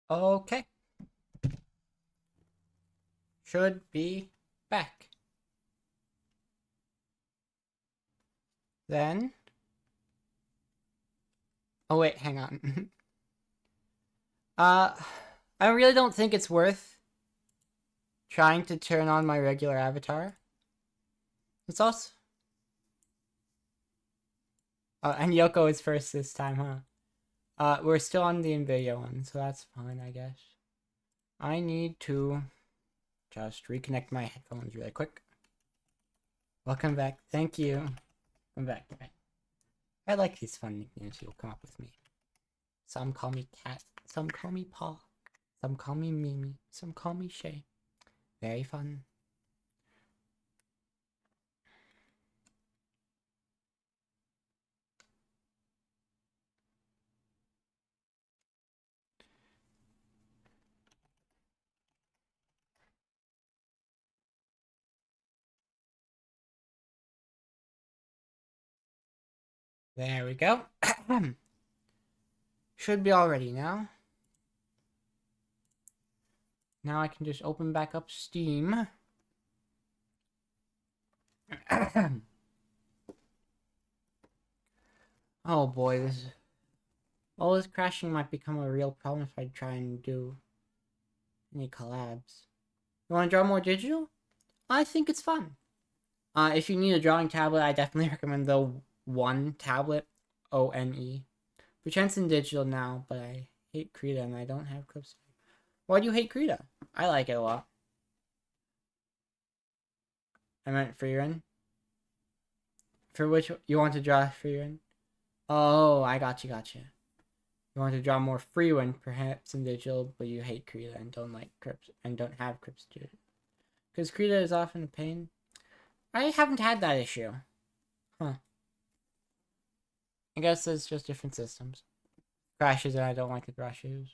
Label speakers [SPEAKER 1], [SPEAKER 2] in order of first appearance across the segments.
[SPEAKER 1] Okay. Should be back. Then. Oh, wait, hang on. uh, I really don't think it's worth trying to turn on my regular avatar. It's also. And Yoko is first this time, huh? We're still on the NVIDIA one, so that's fine, I guess. I need to just reconnect my headphones really quick. Welcome back. Thank you. Come back. Come back. I like these fun nicknames you'll come up with me. Some call me Cat. Some call me Paul. Some call me Mimi. Some call me Shay. Very fun. There we go. Should be all ready now. Now I can just open back up Steam. Oh boy, all this crashing might become a real problem if I try and do any collabs. You want to draw more digital? I think it's fun. If you need a drawing tablet, I definitely recommend the One tablet, ONE. Perchance in digital now, but I hate Krita and I don't have clips. Why do you hate Krita? I like it a lot. I meant Frieren. For which you want to draw Frieren? Oh, I gotcha. You want to draw more Frieren, perhaps in digital, but you hate Krita and don't like Crips and don't have Crips to it. Because Krita is often a pain. I haven't had that issue. Huh. I guess it's just different systems. Crashes and I don't like the brushes.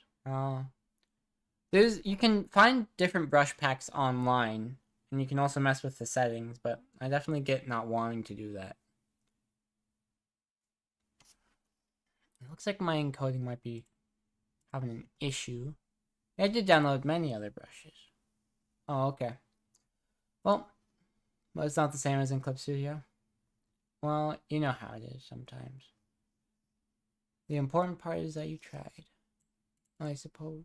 [SPEAKER 1] You can find different brush packs online, and you can also mess with the settings, but I definitely get not wanting to do that. It looks like my encoding might be having an issue. I did download many other brushes. Oh, okay. Well, it's not the same as in Clip Studio. Well, you know how it is sometimes. The important part is that you tried, I suppose.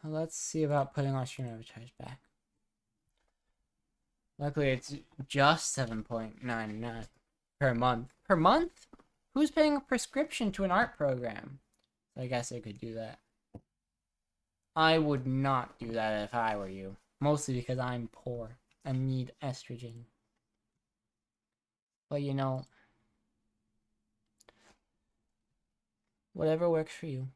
[SPEAKER 1] Let's see about putting our stream avatars back. Luckily, it's just 7.99 per month. Per month? Who's paying a prescription to an art program? I guess I could do that. I would not do that if I were you. Mostly because I'm poor and need estrogen. But you know, whatever works for you.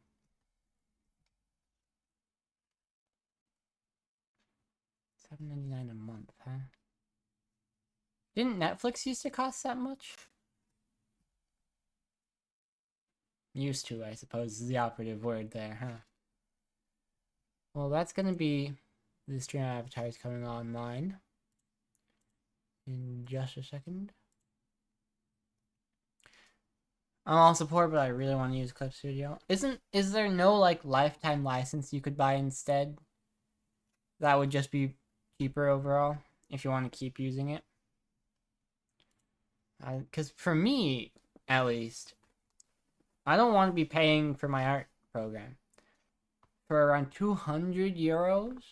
[SPEAKER 1] $7.99 a month, huh? Didn't Netflix used to cost that much? Used to, I suppose, is the operative word there, huh? Well, that's gonna be the stream avatars coming online in just a second. I'm all support, but I really want to use Clip Studio. Is there no like lifetime license you could buy instead? That would just be cheaper overall if you want to keep using it. Because for me, at least, I don't want to be paying for my art program for around 200 euros.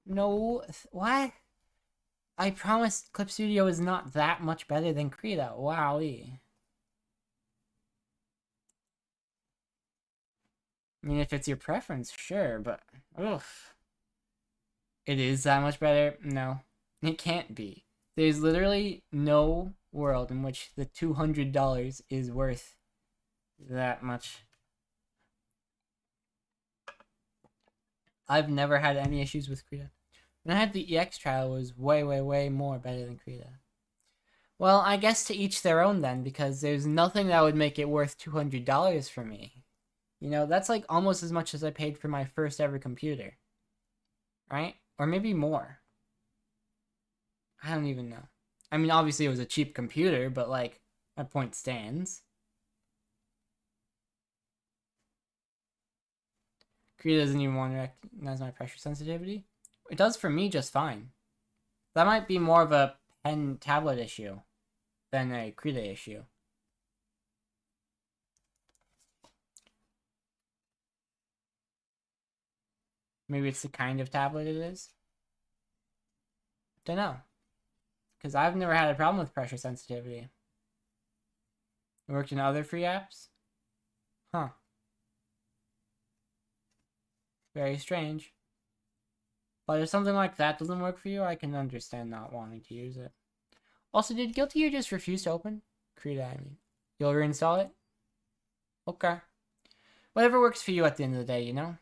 [SPEAKER 1] No, what? I promise Clip Studio is not that much better than Krita. Wowee. I mean, if it's your preference, sure, but oof. It is that much better? No, it can't be. There's literally no world in which the $200 is worth that much. I've never had any issues with Krita. When I had the EX trial, it was way more better than Krita. Well, I guess to each their own then, because there's nothing that would make it worth $200 for me. You know, that's like almost as much as I paid for my first ever computer. Right? Or maybe more. I don't even know. I mean, obviously it was a cheap computer, but like, my point stands. Krita doesn't even want to recognize my pressure sensitivity. It does for me just fine. That might be more of a pen tablet issue than a Krita issue. Maybe it's the kind of tablet it is. Don't know. Because I've never had a problem with pressure sensitivity. It worked in other free apps? Huh. Very strange. But if something like that doesn't work for you, I can understand not wanting to use it. Also, did Guilty Gear just refuse to open? Krita, I mean. You'll reinstall it? Okay. Whatever works for you at the end of the day, you know?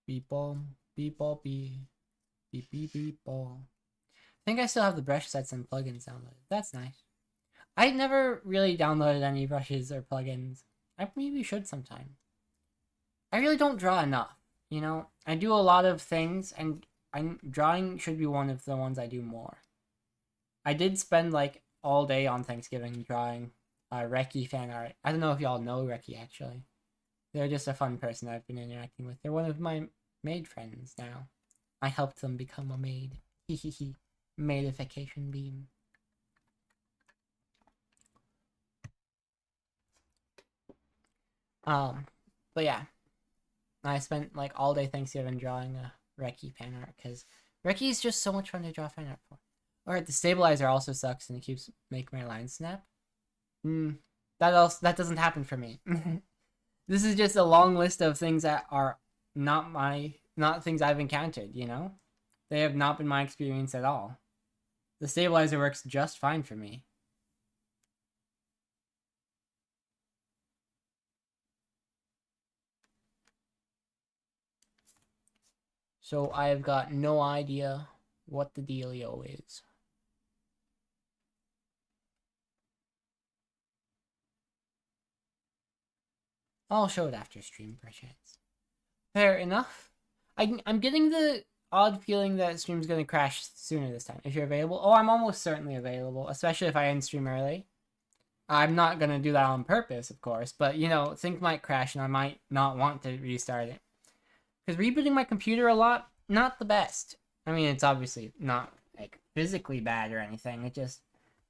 [SPEAKER 1] Beep ball, beep ball, beep, beep beep beep ball. I think I still have the brush sets and plugins downloaded. That's nice. I never really downloaded any brushes or plugins. I maybe should sometime. I really don't draw enough, you know? I do a lot of things, and drawing should be one of the ones I do more. I did spend, like, all day on Thanksgiving drawing Reki fan art. I don't know if y'all know Reki, actually. They're just a fun person I've been interacting with. They're one of my maid friends now. I helped them become a maid. Hehehe. Maidification beam. But yeah. I spent like all day Thanksgiving drawing a Reki fan art because Reki is just so much fun to draw fan art for. Alright, the stabilizer also sucks and it keeps making my lines snap. That doesn't happen for me. This is just a long list of things that are not things I've encountered, you know? They have not been my experience at all. The stabilizer works just fine for me. So I've got no idea what the dealio is. I'll show it after stream, perchance. Fair enough. I'm getting the odd feeling that stream's gonna crash sooner this time. If you're available. Oh, I'm almost certainly available, especially if I end stream early. I'm not gonna do that on purpose, of course, but you know, things might crash and I might not want to restart it. Because rebooting my computer a lot, not the best. I mean, it's obviously not like physically bad or anything.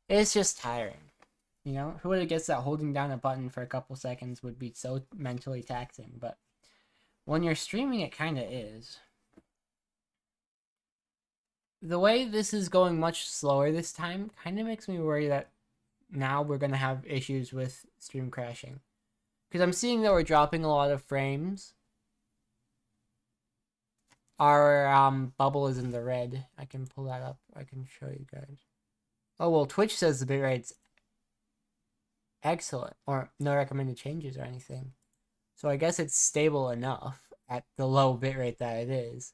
[SPEAKER 1] It's just tiring. You know, who would have guessed that holding down a button for a couple seconds would be so mentally taxing? But when you're streaming, it kind of is. The way this is going much slower this time kind of makes me worry that now we're going to have issues with stream crashing. Because I'm seeing that we're dropping a lot of frames. Our bubble is in the red. I can pull that up. I can show you guys. Oh, well, Twitch says the bitrate's excellent. Or no recommended changes or anything. So I guess it's stable enough at the low bitrate that it is.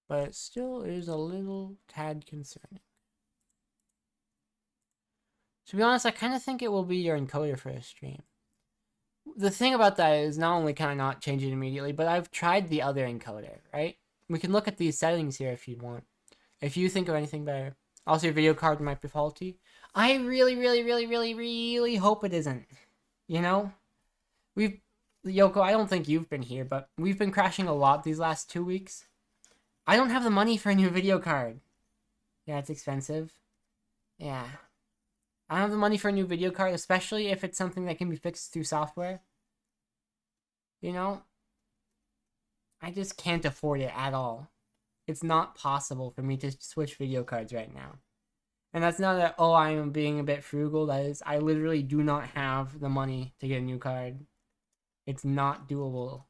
[SPEAKER 1] But it still is a little tad concerning. To be honest, I kind of think it will be your encoder for a stream. The thing about that is not only can I not change it immediately, but I've tried the other encoder, right? We can look at these settings here if you want. If you think of anything better. Also, your video card might be faulty. I really hope it isn't. You know? Yoko, I don't think you've been here, but we've been crashing a lot these last 2 weeks. I don't have the money for a new video card. Yeah, it's expensive. Yeah. I don't have the money for a new video card, especially if it's something that can be fixed through software. You know? I just can't afford it at all. It's not possible for me to switch video cards right now. And that's not that, oh, I'm being a bit frugal. That is, I literally do not have the money to get a new card. It's not doable.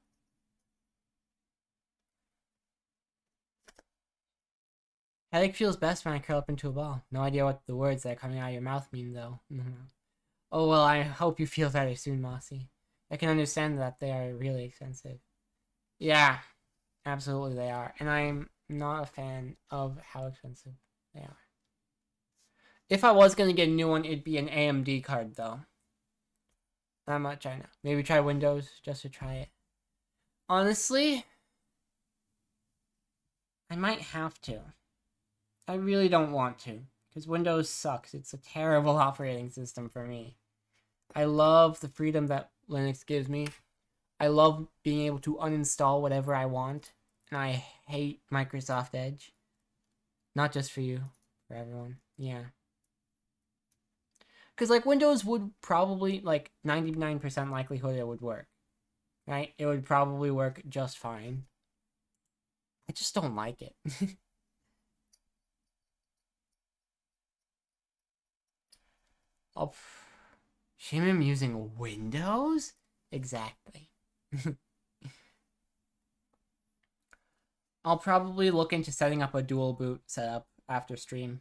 [SPEAKER 1] Headache feels best when I curl up into a ball. No idea what the words that are coming out of your mouth mean, though. Oh, well, I hope you feel better soon, Mossy. I can understand that they are really expensive. Yeah, absolutely they are. And I'm not a fan of how expensive they are. If I was going to get a new one, it'd be an AMD card, though. Not much I know. Maybe try Windows just to try it. Honestly, I might have to. I really don't want to, because Windows sucks. It's a terrible operating system for me. I love the freedom that Linux gives me. I love being able to uninstall whatever I want, and I hate Microsoft Edge. Not just for you, for everyone. Yeah. Because, like, Windows would probably, like, 99% likelihood it would work. Right? It would probably work just fine. I just don't like it. Oh, shame I'm using Windows? Exactly. I'll probably look into setting up a dual boot setup after stream.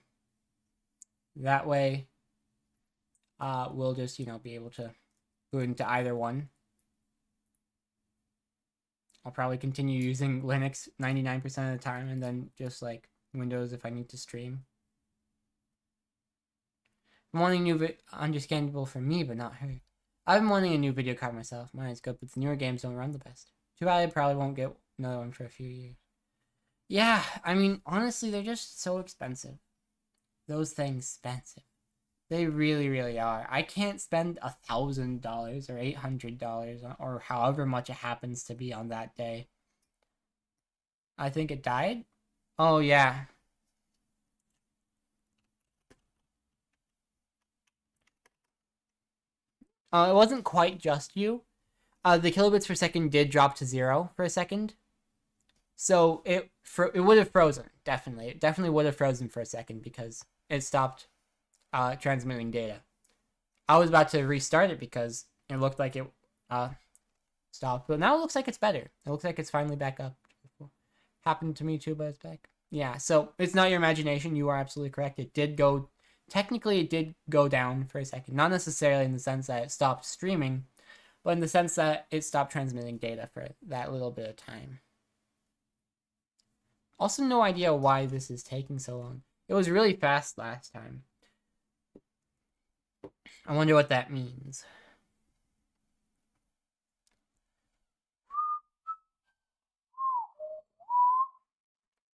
[SPEAKER 1] That way, we'll just, be able to boot into either one. I'll probably continue using Linux 99% of the time and then just, like, Windows if I need to stream. I'm wanting new understandable for me, but not her. I've been wanting a new video card myself. Mine is good, but the newer games don't run the best. Too bad I probably won't get another one for a few years. Yeah, I mean, honestly, they're just so expensive. Those things expensive. They really, really are. I can't spend $1,000 or $800 or however much it happens to be on that day. I think it died? Oh, yeah. It wasn't quite just you. The kilobits per second did drop to 0 for a second. So it would have frozen, definitely. It definitely would have frozen for a second because it stopped transmitting data. I was about to restart it because it looked like it stopped, but now it looks like it's better. It looks like it's finally back up. Happened to me too, but it's back. Yeah, so it's not your imagination. You are absolutely correct. Technically it did go down for a second. Not necessarily in the sense that it stopped streaming, but in the sense that it stopped transmitting data for that little bit of time. Also, no idea why this is taking so long. It was really fast last time. I wonder what that means.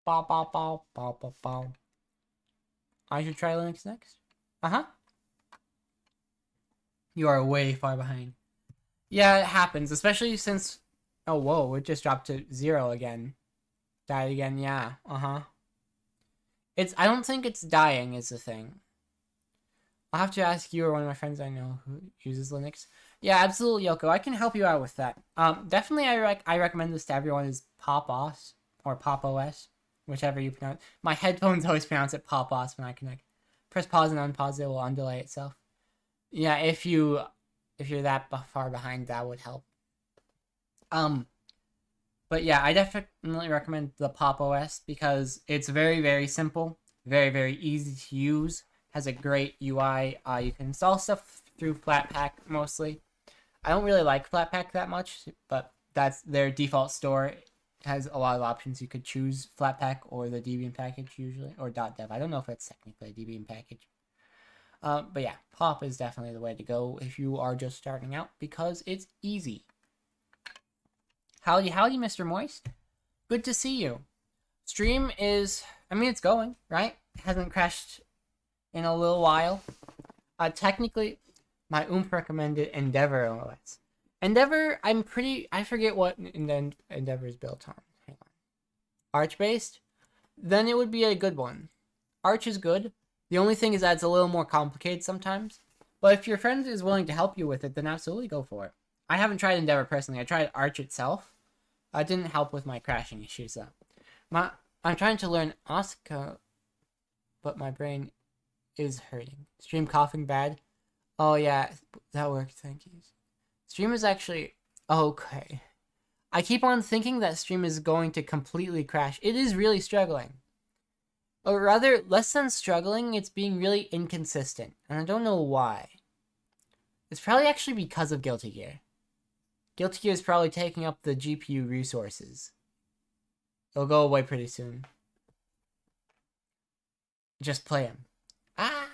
[SPEAKER 1] Bow, bow, bow, bow, bow, bow. I should try Linux next. Uh-huh. You are way far behind. Yeah, it happens, especially since... Oh, whoa, it just dropped to 0 again. Died again, yeah. Uh-huh. I don't think it's dying is the thing. I'll have to ask you or one of my friends I know who uses Linux. Yeah, absolutely, Yoko. I can help you out with that. Definitely I recommend this to everyone is Pop! OS or Pop! OS, whichever you pronounce. My headphones always pronounce it Pop! OS when I connect. Press pause and unpause, it will undelay itself. Yeah, if you're that far behind, that would help. But yeah, I definitely recommend the Pop! OS because it's very, very simple, very, very easy to use, has a great UI. You can install stuff through Flatpak mostly. I don't really like Flatpak that much, but that's their default store. It has a lot of options. You could choose Flatpak or the Debian package usually, or .dev. I don't know if it's technically a Debian package. But yeah, Pop is definitely the way to go if you are just starting out because it's easy. Howdy, howdy, Mr. Moist. Good to see you. Stream is, it's going, right? It hasn't crashed in a little while. Technically, my oomph recommended Endeavor OS. Endeavor, I forget what Endeavor is built on. Hang on. Arch-based? Then it would be a good one. Arch is good. The only thing is that it's a little more complicated sometimes. But if your friend is willing to help you with it, then absolutely go for it. I haven't tried Endeavor personally. I tried Arch itself. It didn't help with my crashing issues though. I'm trying to learn Oscar, but my brain is hurting. Stream coughing bad. Oh yeah, that worked. Thank you. Stream is actually okay. I keep on thinking that stream is going to completely crash. It is really struggling. Or rather, less than struggling, it's being really inconsistent. And I don't know why. It's probably actually because of Guilty Gear. Guilty Gear is probably taking up the GPU resources. It'll go away pretty soon. Just play him. Ah!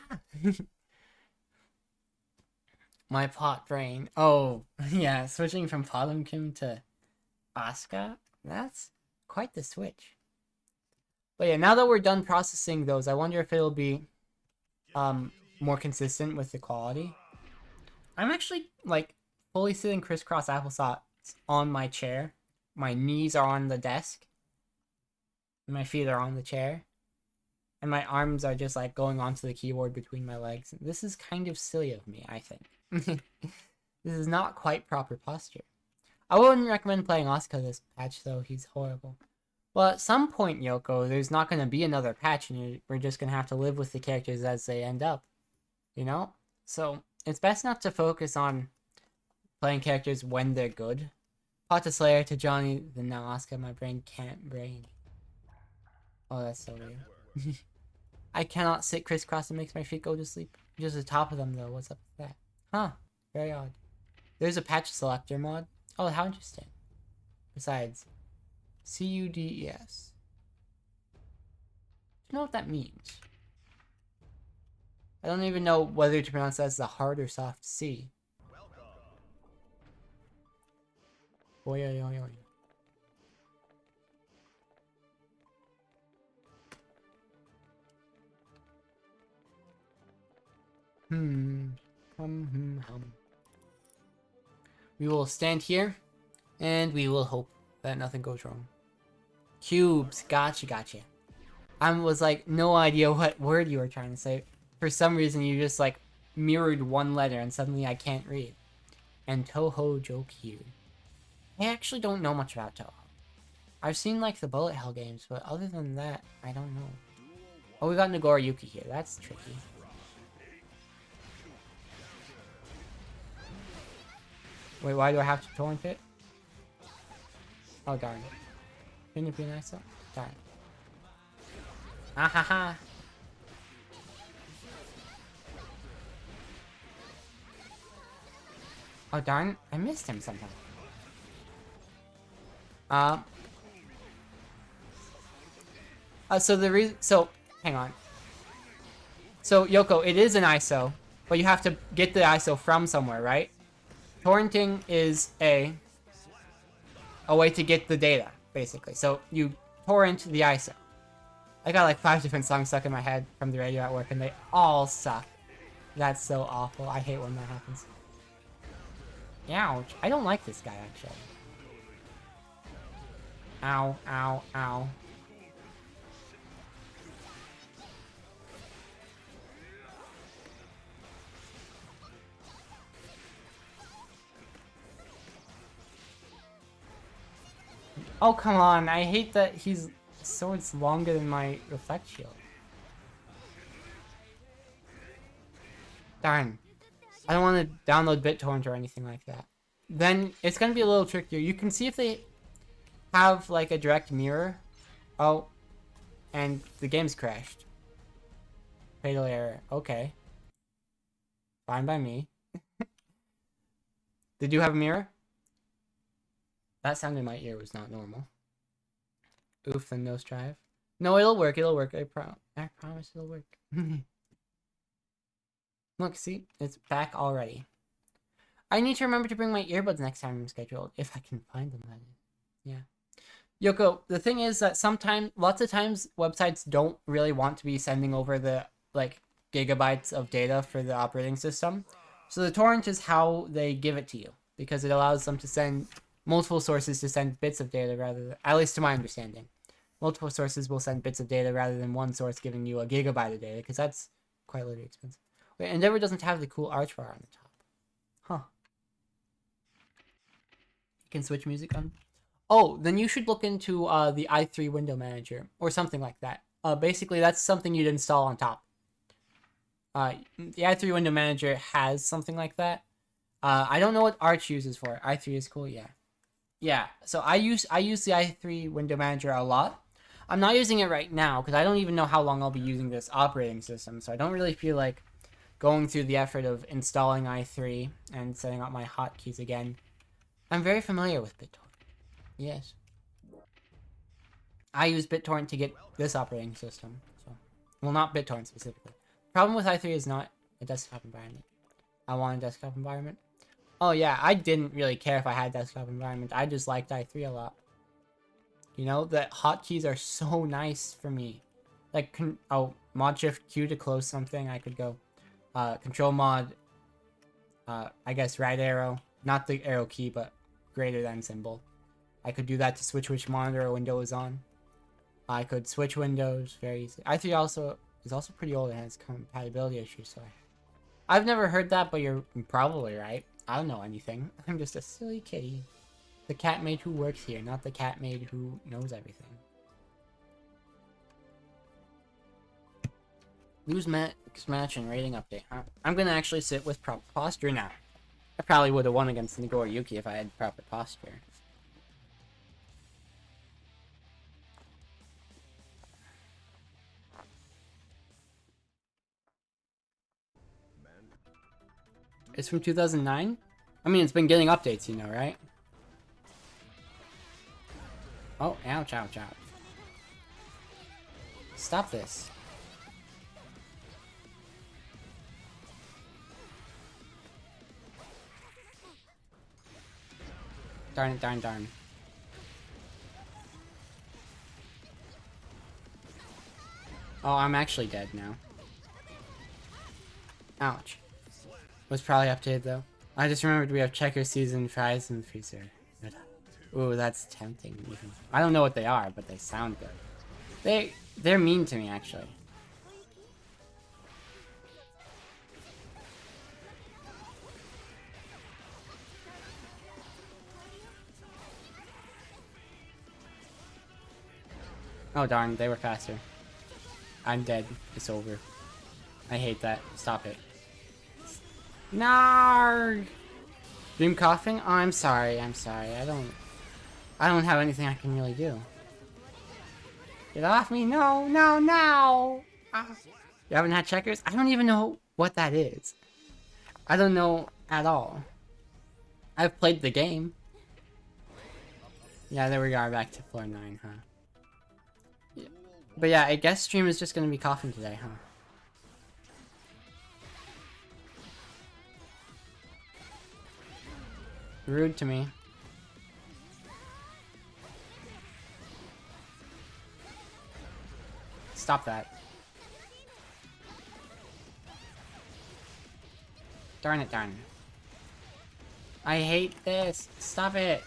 [SPEAKER 1] My pot brain. Oh, yeah, switching from Potemkin to Asuka? That's quite the switch. But yeah, now that we're done processing those, I wonder if it'll be more consistent with the quality. I'm actually like fully sitting crisscross applesauce on my chair. My knees are on the desk. My feet are on the chair. And my arms are just like going onto the keyboard between my legs. This is kind of silly of me, I think. This is not quite proper posture. I wouldn't recommend playing Asuka this patch though, he's horrible. Well, at some point, Yoko, there's not going to be another patch and we're just going to have to live with the characters as they end up. You know? So, it's best not to focus on playing characters when they're good. Pata Slayer to Johnny, then now Asuka, my brain can't brain. Oh, that's so weird. I cannot sit crisscross, it makes my feet go to sleep. Just the top of them though, what's up with that? Huh, very odd. There's a patch selector mod. Oh, how interesting. Besides, CUDES. I don't know what that means. I don't even know whether to pronounce that as the hard or soft C. Boy, oy, oy, oy. We will stand here, and we will hope that nothing goes wrong. Cubes, gotcha. I was like, no idea what word you were trying to say. For some reason, you just like mirrored one letter, and suddenly I can't read. And Toho Jokyu. I actually don't know much about Toho. I've seen like the Bullet Hell games, but other than that, I don't know. Oh, we got Nagora Yuki here. That's tricky. Wait, why do I have to torrent it? Oh, darn. Shouldn't it be nice though? Darn. Ah ha ha. Oh, darn. I missed him somehow. So, hang on. So, Yoko, it is an ISO, but you have to get the ISO from somewhere, right? Torrenting is a way to get the data, basically. So, you torrent the ISO. I got like 5 different songs stuck in my head from the radio at work, and they all suck. That's so awful. I hate when that happens. Ouch. I don't like this guy, actually. Ow, ow, ow. Oh, come on. I hate that his sword's longer than my reflect shield. Darn. I don't want to download BitTorrent or anything like that. Then it's going to be a little trickier. You can see if they have like a direct mirror. Oh, and the game's crashed. Fatal error. Okay. Fine by me. Did you have a mirror? That sound in my ear was not normal. Oof, the nose drive. No, it'll work. It'll work. I promise it'll work. Look, see? It's back already. I need to remember to bring my earbuds next time I'm scheduled. If I can find them, that is. Yeah. Yoko, the thing is that lots of times, websites don't really want to be sending over the, like, gigabytes of data for the operating system. So the torrent is how they give it to you, because it allows them to send multiple sources to send bits of data rather than, at least to my understanding. Multiple sources will send bits of data rather than one source giving you a gigabyte of data, because that's quite literally expensive. Wait, Endeavor doesn't have the cool arch bar on the top. Huh. You can switch music on. Oh, then you should look into the i3 window manager or something like that. Basically, that's something you'd install on top. The i3 window manager has something like that. I don't know what Arch uses for it. i3 is cool, yeah. Yeah, so I use the i3 window manager a lot. I'm not using it right now because I don't even know how long I'll be using this operating system, so I don't really feel like going through the effort of installing i3 and setting up my hotkeys again. I'm very familiar with BitTorrent. Yes. I use BitTorrent to get this operating system. So, well, not BitTorrent specifically. Problem with i3 is not a desktop environment. I want a desktop environment. Oh yeah, I didn't really care if I had a desktop environment. I just liked i3 a lot. You know, the hotkeys are so nice for me. Like, mod shift Q to close something. I could go, control mod, I guess right arrow, not the arrow key, but greater than symbol. I could do that to switch which monitor or window is on. I could switch windows very easily. i3 also is also pretty old and has compatibility issues, so I've never heard that, but you're probably right. I don't know anything. I'm just a silly kitty. The cat maid who works here, not the cat maid who knows everything. Lose match and rating update, huh? I'm gonna actually sit with proper posture now. I probably would have won against Nagori Yuki if I had proper posture. It's from 2009? I mean, it's been getting updates, you know, right? Oh, ouch, ouch, ouch. Stop this. Darn it, darn, darn. Oh, I'm actually dead now. Ouch. Was probably updated though. I just remembered we have checker season fries in the freezer. Ooh, that's tempting even. I don't know what they are, but they sound good. They're mean to me actually. Oh darn, they were faster. I'm dead. It's over. I hate that. Stop it. Narg! Dream coughing? Oh, I'm sorry. I'm sorry. I don't have anything I can really do. Get off me! No! No! No! Ah. You haven't had checkers? I don't even know what that is. I don't know at all. I've played the game. Yeah, there we are, back to floor 9, huh? Yeah. But yeah, I guess stream is just gonna be coughing today, huh? Rude to me. Stop that. Darn it, darn it. I hate this. Stop it.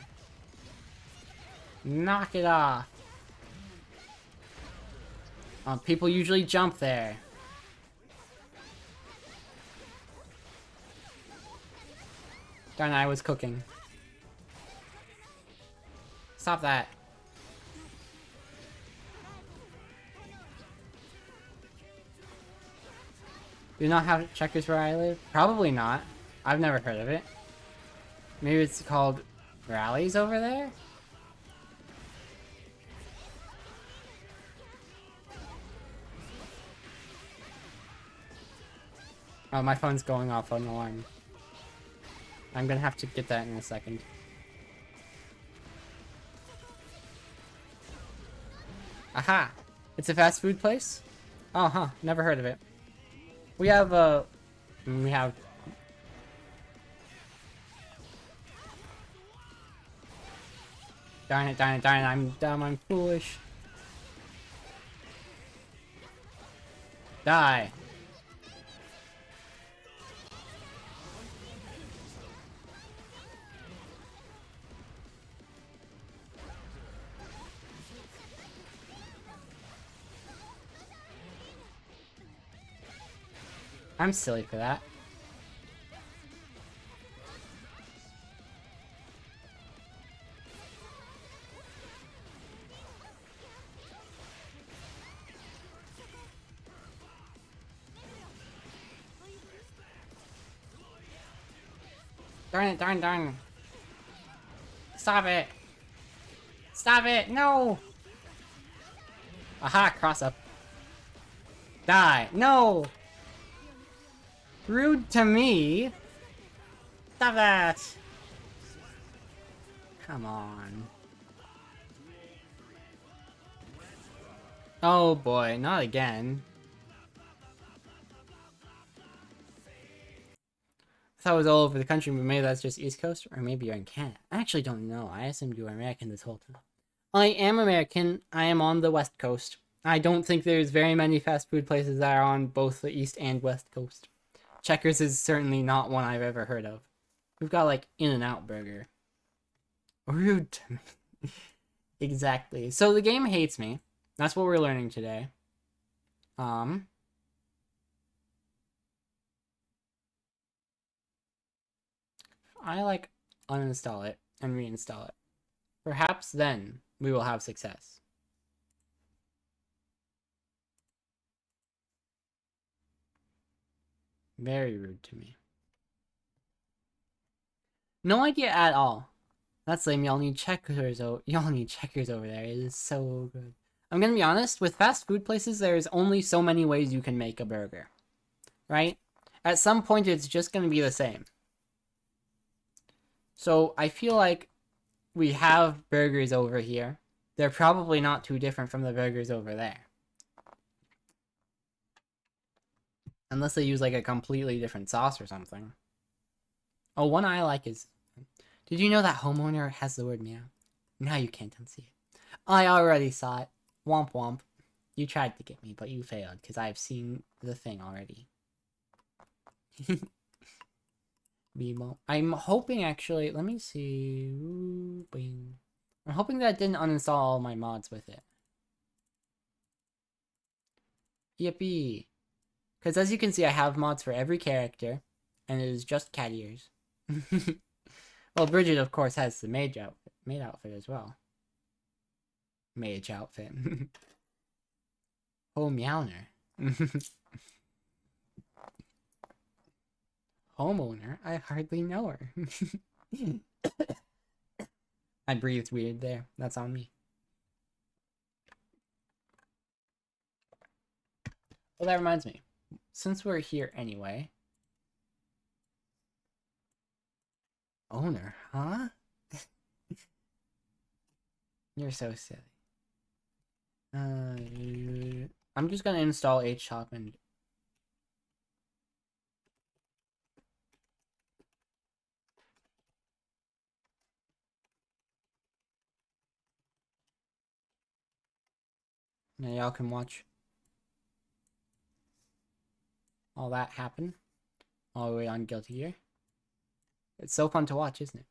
[SPEAKER 1] Knock it off. People usually jump there. Darn it, I was cooking. Stop that. Do you not have checkers where I live? Probably not. I've never heard of it. Maybe it's called rallies over there? Oh, my phone's going off on alarm. I'm gonna have to get that in a second. Aha! It's a fast food place? Oh, huh. Never heard of it. We have, we have... Darn it, darn it, darn it, I'm dumb, I'm foolish. Die. I'm silly for that. Darn it, darn, darn. Stop it. Stop it, no! Aha, cross up. Die, no! Rude to me. Stop that. Come on. Oh boy, not again. I thought it was all over the country, but maybe that's just East Coast, or maybe you're in Canada. I actually don't know. I assumed you were American this whole time. I am American. I am on the West Coast. I don't think there's very many fast food places that are on both the East and West Coast. Checkers is certainly not one I've ever heard of. We've got like In-N-Out Burger. Rude to me. Exactly. So the game hates me. That's what we're learning today. I like uninstall it and reinstall it. Perhaps then we will have success. Very rude to me. No idea at all. That's lame. Y'all need checkers. Y'all need checkers over there. It is so good. I'm gonna be honest. With fast food places, there's only so many ways you can make a burger, right? At some point, it's just gonna be the same. So I feel like we have burgers over here. They're probably not too different from the burgers over there. Unless they use like a completely different sauce or something. Oh, one I like is... Did you know that homeowner has the word meow? Now you can't unsee it. I already saw it. Womp womp. You tried to get me, but you failed, because I've seen the thing already. Bebo. I'm hoping actually... Let me see... Ooh, bing. I'm hoping that I didn't uninstall all my mods with it. Yippee. Because as you can see, I have mods for every character, and it is just cat ears. Well, Bridget, of course, has the maid outfit as well. Mage outfit. Oh, Meowner. Homeowner? I hardly know her. I breathed weird there. That's on me. Well, that reminds me. Since we're here anyway... Owner, huh? You're so silly. I'm just gonna install HShop and... Now y'all can watch all that happen. All the way on Guilty Gear. It's so fun to watch, isn't it?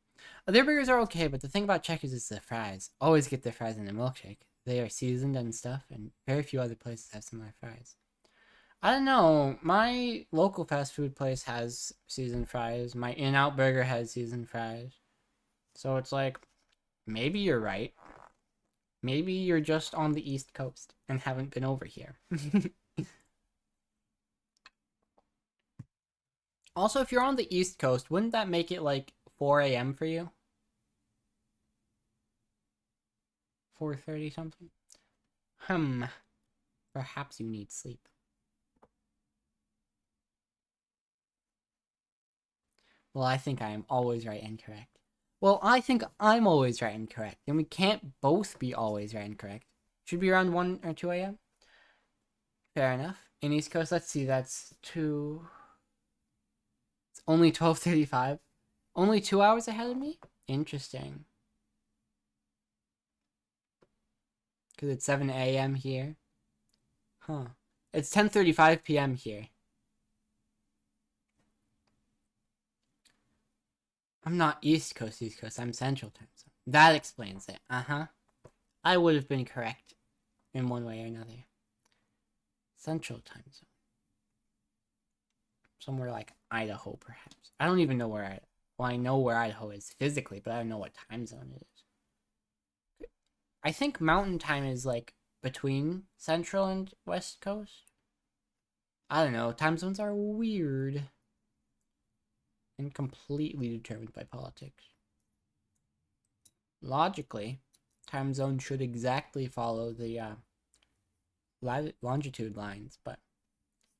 [SPEAKER 1] Their burgers are okay, but the thing about Checkers is the fries. Always get their fries in a milkshake. They are seasoned and stuff, and very few other places have similar fries. I don't know. My local fast food place has seasoned fries. My In-N-Out Burger has seasoned fries. So it's like, maybe you're right. Maybe you're just on the East Coast and haven't been over here. Also, if you're on the East Coast, wouldn't that make it like 4 a.m. for you? 4:30 something? Perhaps you need sleep. Well, I think I am always right and correct. Well, I think I'm always right and correct. And we can't both be always right and correct. Should be around 1 or 2 a.m.? Fair enough. In East Coast, let's see, that's 2... It's only 12:35. Only 2 hours ahead of me? Interesting. Because it's 7 a.m. here. Huh. It's 10:35 p.m. here. I'm not East Coast, I'm Central Time Zone. That explains it. Uh-huh. I would have been correct in one way or another. Central Time Zone. Somewhere like Idaho, perhaps. I don't even know where Well, I know where Idaho is physically, but I don't know what time zone it is. I think Mountain Time is like between Central and West Coast. I don't know. Time zones are weird. And completely determined by politics. Logically, time zone should exactly follow the longitude lines, but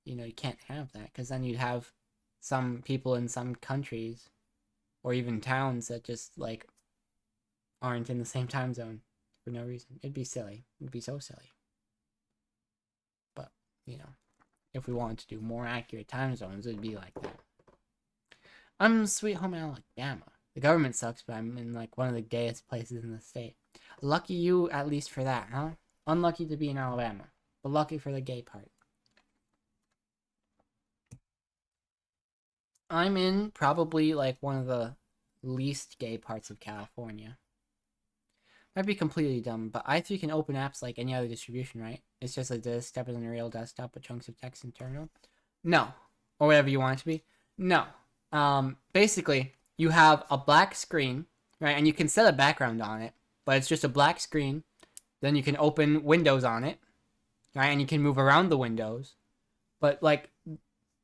[SPEAKER 1] you know, you can't have that because then you'd have some people in some countries or even towns that just like aren't in the same time zone for no reason. It'd be silly. It'd be so silly. But, you know, if we wanted to do more accurate time zones, it'd be like that. I'm Sweet Home Alabama. The government sucks, but I'm in like one of the gayest places in the state. Lucky you, at least for that, huh? Unlucky to be in Alabama, but lucky for the gay part. I'm in probably like one of the least gay parts of California. Might be completely dumb, but i3 can open apps like any other distribution, right? It's just a desktop isn't a real desktop with chunks of text and terminal. No. Or whatever you want it to be. No. Basically, you have a black screen, right? And you can set a background on it, but it's just a black screen. Then you can open windows on it, right? And you can move around the windows. But like,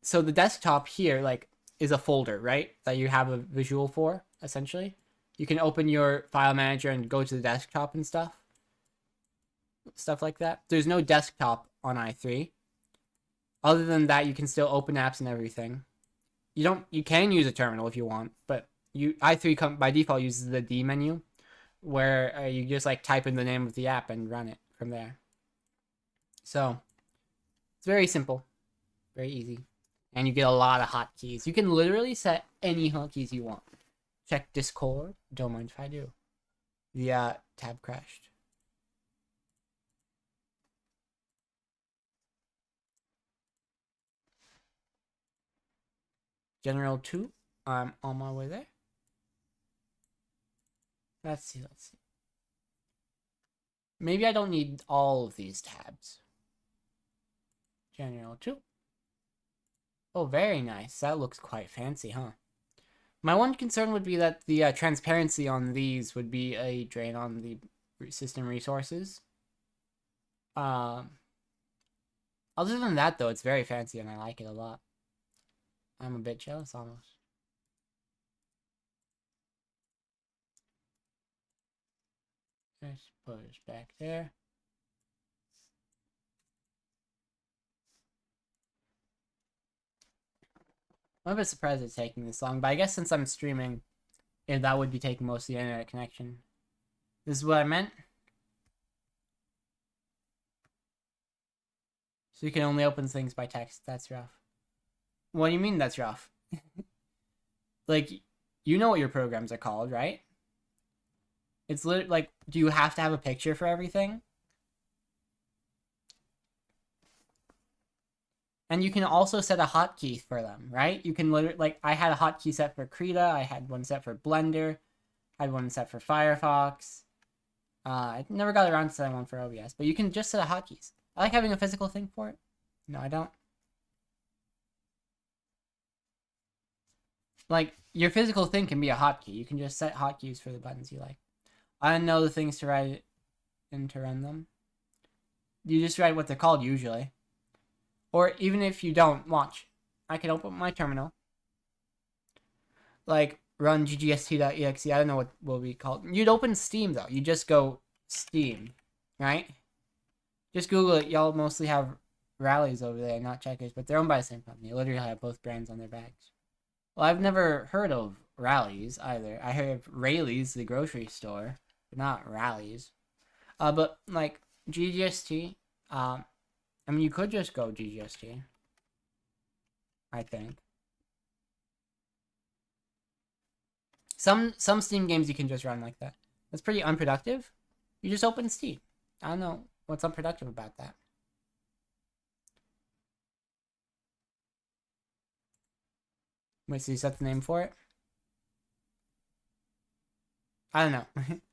[SPEAKER 1] so the desktop here, like, is a folder, right? That you have a visual for, essentially. You can open your file manager and go to the desktop and stuff. Stuff like that. There's no desktop on i3. Other than that, you can still open apps and everything. You can use a terminal if you want, but i3 by default uses the D menu, where you just like type in the name of the app and run it from there. So it's very simple, very easy, and you get a lot of hotkeys. You can literally set any hotkeys you want. Check Discord. Don't mind if I do. The tab crashed. General 2. I'm on my way there. Let's see. Maybe I don't need all of these tabs. General 2. Oh, very nice. That looks quite fancy, huh? My one concern would be that the transparency on these would be a drain on the system resources. Other than that, though, it's very fancy and I like it a lot. I'm a bit jealous almost. Let's put it back there. I'm a bit surprised it's taking this long, but I guess since I'm streaming, that would be taking most of the internet connection. This is what I meant. So you can only open things by text. That's rough. What do you mean that's rough? Like, you know what your programs are called, right? It's literally like, do you have to have a picture for everything? And you can also set a hotkey for them, right? You can literally, like, I had a hotkey set for Krita, I had one set for Blender, I had one set for Firefox. I never got around to setting one for OBS, but you can just set a hotkeys. I like having a physical thing for it. No, I don't. Like, your physical thing can be a hotkey. You can just set hotkeys for the buttons you like. I don't know the things to write and to run them. You just write what they're called usually. Or even if you don't, watch. I can open my terminal. Like, run ggst.exe. I don't know what will be called. You'd open Steam, though. You just go Steam, right? Just Google it. Y'all mostly have Rallies over there, not Checkers, but they're owned by the same company. They literally have both brands on their bags. Well, I've never heard of Rallies either. I heard of Raley's, the grocery store, but not Rallies. But like GGST, I mean, you could just go GGST, I think. Some Steam games you can just run like that. That's pretty unproductive. You just open Steam. I don't know what's unproductive about that. Wait, so you set the name for it? I don't know.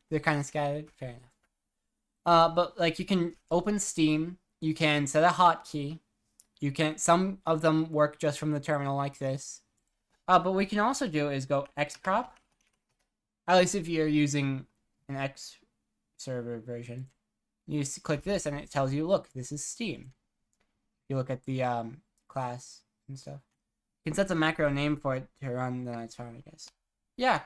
[SPEAKER 1] They're kind of scattered. Fair enough. But like you can open Steam. You can set a hotkey. You can. Some of them work just from the terminal like this. But what we can also do is go xprop. At least if you're using an X server version, you just click this and it tells you, look, this is Steam. You look at the class and stuff. You can set the macro name for it to run, then it's fine, I guess. Yeah.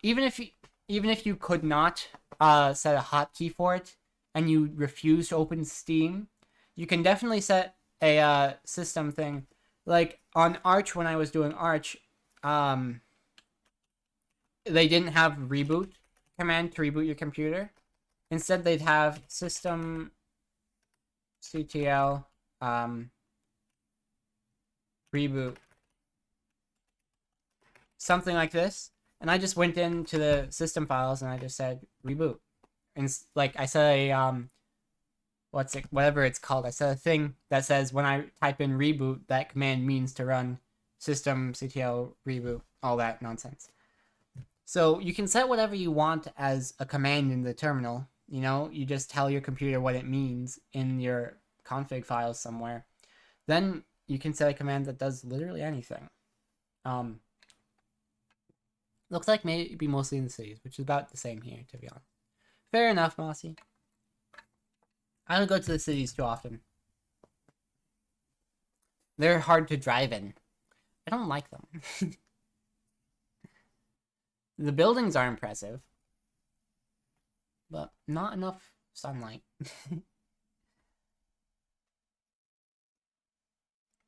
[SPEAKER 1] Even if you could not set a hotkey for it and you refuse to open Steam, you can definitely set a system thing. Like on Arch, when I was doing Arch, they didn't have reboot command to reboot your computer. Instead, they'd have system ctl reboot. something like this, and I just went into the system files and I just said reboot, and like I said a whatever it's called. I said a thing that says when I type in reboot, that command means to run systemctl reboot, all that nonsense. So you can set whatever you want as a command in the terminal. You know, you just tell your computer what it means in your config files somewhere. Then you can set a command that does literally anything. Looks like maybe mostly in the cities, which is about the same here, to be honest. Fair enough, Mossy. I don't go to the cities too often. They're hard to drive in. I don't like them. The buildings are impressive, but not enough sunlight.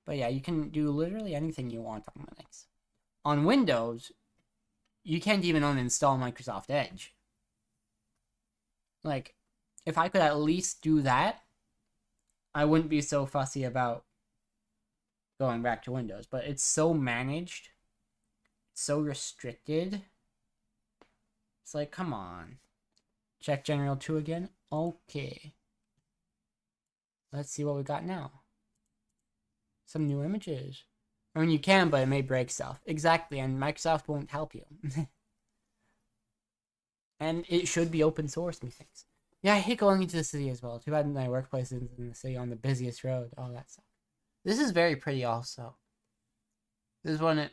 [SPEAKER 1] But yeah, you can do literally anything you want on Linux. On Windows, you can't even uninstall Microsoft Edge. Like, if I could at least do that, I wouldn't be so fussy about going back to Windows. But it's so managed, it's so restricted. It's like, come on. Check General 2 again? Okay. Let's see what we got now. Some new images. I mean, you can, but it may break stuff. Exactly, and Microsoft won't help you. And it should be open source, methinks. Yeah, I hate going into the city as well. Too bad my workplace is in the city on the busiest road. All that stuff. This is very pretty also. This one, it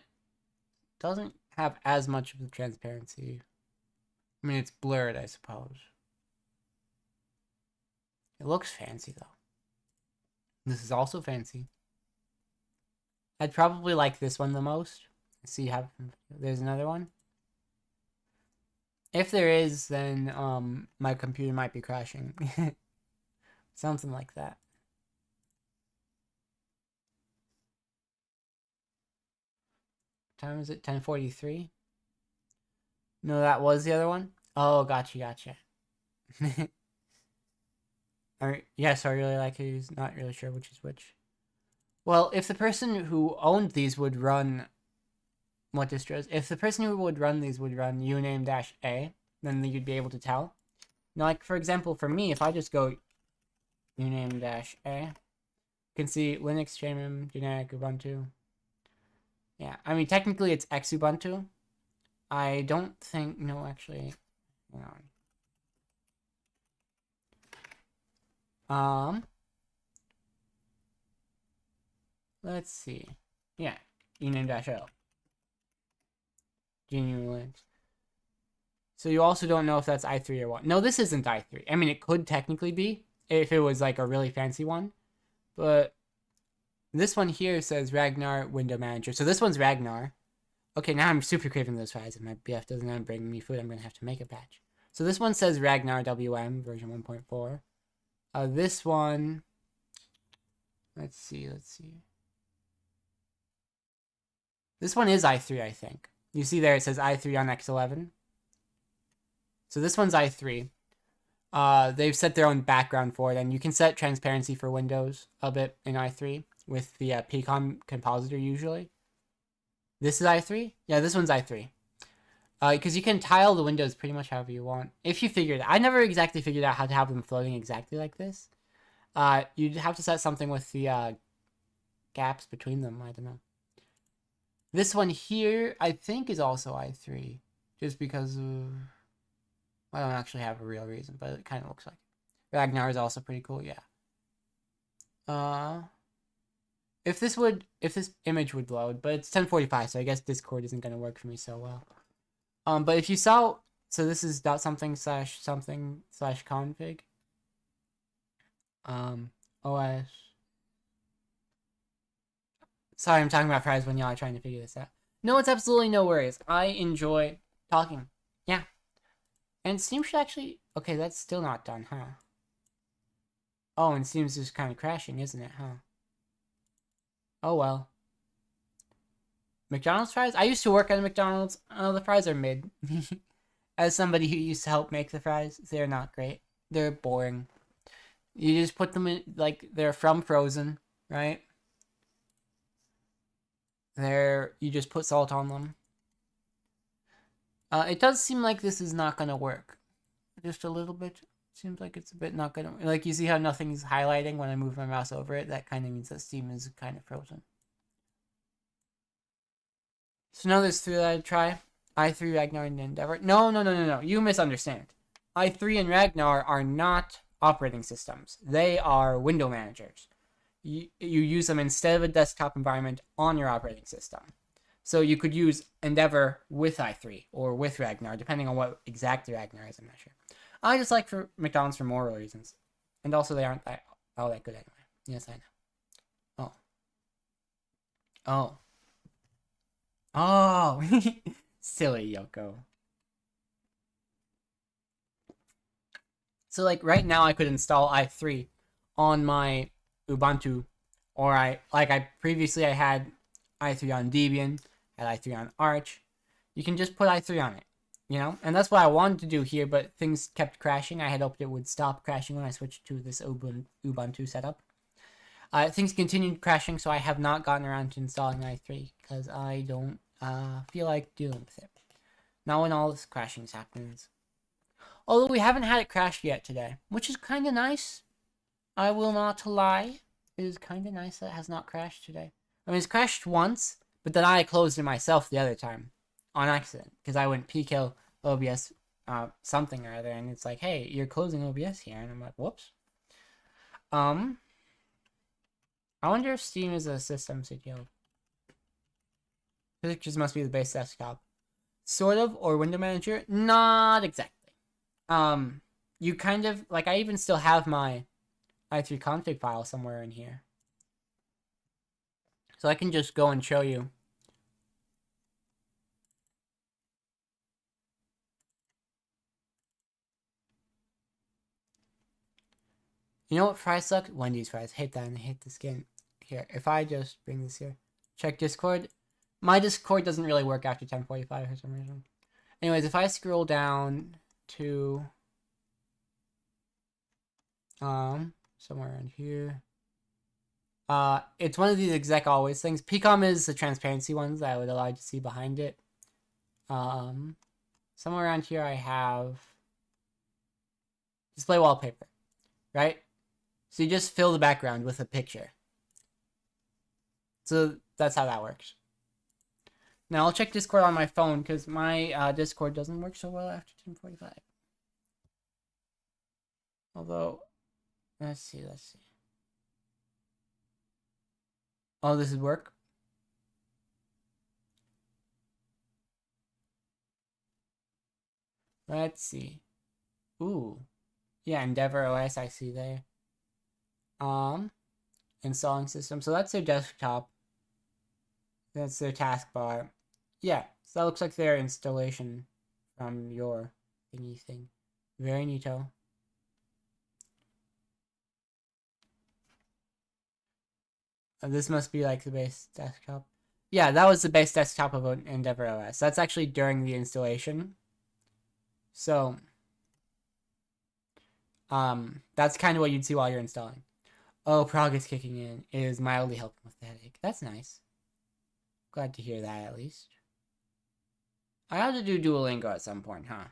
[SPEAKER 1] doesn't have as much of the transparency. I mean, it's blurred, I suppose. It looks fancy, though. This is also fancy. I'd probably like this one the most. See, there's another one. If there is, then my computer might be crashing. Something like that. What time is it? 10:43? No, that was the other one? Oh, gotcha. Yes, I really like it. He's not really sure which is which. Well, if the person who owned these would run... What distros? If the person who would run these would run uname-a, then you'd be able to tell. Now, like, for example, for me, if I just go uname-a, you can see Linux, Xamim, generic, Ubuntu. Yeah, I mean, technically it's Xubuntu. I don't think... No, actually... Hang on. Let's see. Yeah, uname-o. GNU Linux. So you also don't know if that's i3 or what. No, this isn't i3. I mean, it could technically be if it was like a really fancy one. But this one here says Ragnar Window Manager. So this one's Ragnar. Okay, now I'm super craving those fries. If my BF doesn't end up bringing me food, I'm going to have to make a batch. So this one says Ragnar WM version 1.4. This one... Let's see. This one is i3, I think. You see there it says i3 on X11. So this one's i3. They've set their own background for it, and you can set transparency for Windows a bit in i3 with the PCOM compositor usually. This is i3? Yeah, this one's i3. Because you can tile the windows pretty much however you want. If you figure it out. I never exactly figured out how to have them floating exactly like this. You'd have to set something with the gaps between them. I don't know. This one here, I think, is also i3. Just because of... I don't actually have a real reason, but it kind of looks like it. Ragnar is also pretty cool, yeah. If this image would load, but it's 10:45, so I guess Discord isn't gonna work for me so well. But if you saw, so this is .something/something/config. OS. Sorry, I'm talking about fries when y'all are trying to figure this out. No, it's absolutely no worries. I enjoy talking. Yeah. And Steam should actually... Okay, that's still not done, huh? Oh, and Steam's just kind of crashing, isn't it, huh? Oh, well. McDonald's fries? I used to work at a McDonald's. Oh, the fries are mid. As somebody who used to help make the fries, they're not great. They're boring. You just put them in, like, they're from Frozen, right? You just put salt on them. It does seem like this is not gonna work. Just a little bit. Seems like it's a bit not gonna... Like, you see how nothing's highlighting when I move my mouse over it? That kind of means that Steam is kind of frozen. So now there's 3 that I'd try. i3, Ragnar, and Endeavor. No. You misunderstand. i3 and Ragnar are not operating systems. They are window managers. You use them instead of a desktop environment on your operating system. So you could use Endeavor with i3 or with Ragnar, depending on what exactly Ragnar is, I'm not sure. I just like for McDonald's for moral reasons. And also they aren't all that good anyway. Yes, I know. Oh. Silly Yoko. So like right now I could install i3 on my Ubuntu, or I previously had i3 on Debian, had i3 on Arch. You can just put i3 on it, you know? And that's what I wanted to do here, but things kept crashing. I had hoped it would stop crashing when I switched to this Ubuntu setup. Things continued crashing, so I have not gotten around to installing i3 because I don't feel like dealing with it. Not when all this crashing happens. Although we haven't had it crash yet today, which is kind of nice. I will not lie. It is kind of nice that it has not crashed today. I mean, it's crashed once, but then I closed it myself the other time on accident because I went pkill OBS something or other, and it's like, hey, you're closing OBS here, and I'm like, whoops. I wonder if Steam is a system CTO. Pictures must be the base desktop. Sort of, or window manager? Not exactly. You kind of, like, I even still have my i3 config file somewhere in here. So I can just go and show you. You know what fries suck? Wendy's fries. Hate that, and I hate the skin. Here, if I just bring this here. Check Discord. My Discord doesn't really work after 10:45 for some reason. Anyways, if I scroll down to somewhere around here. It's one of these exec always things. PCOM is the transparency ones that I would allow you to see behind it. Somewhere around here I have display wallpaper, right? So you just fill the background with a picture. So that's how that works. Now I'll check Discord on my phone because my Discord doesn't work so well after 10:45. Although, let's see. Oh, this is work? Let's see. Ooh. Yeah, Endeavor OS I see there. Installing system. So that's their desktop. That's their taskbar. Yeah, so that looks like their installation from your thingy thing. Very neato. This must be like the base desktop. Yeah, that was the base desktop of Endeavor OS. That's actually during the installation. So, that's kind of what you'd see while you're installing. Oh, Prague is kicking in. It is mildly helping with the headache. That's nice. Glad to hear that, at least. I have to do Duolingo at some point, huh?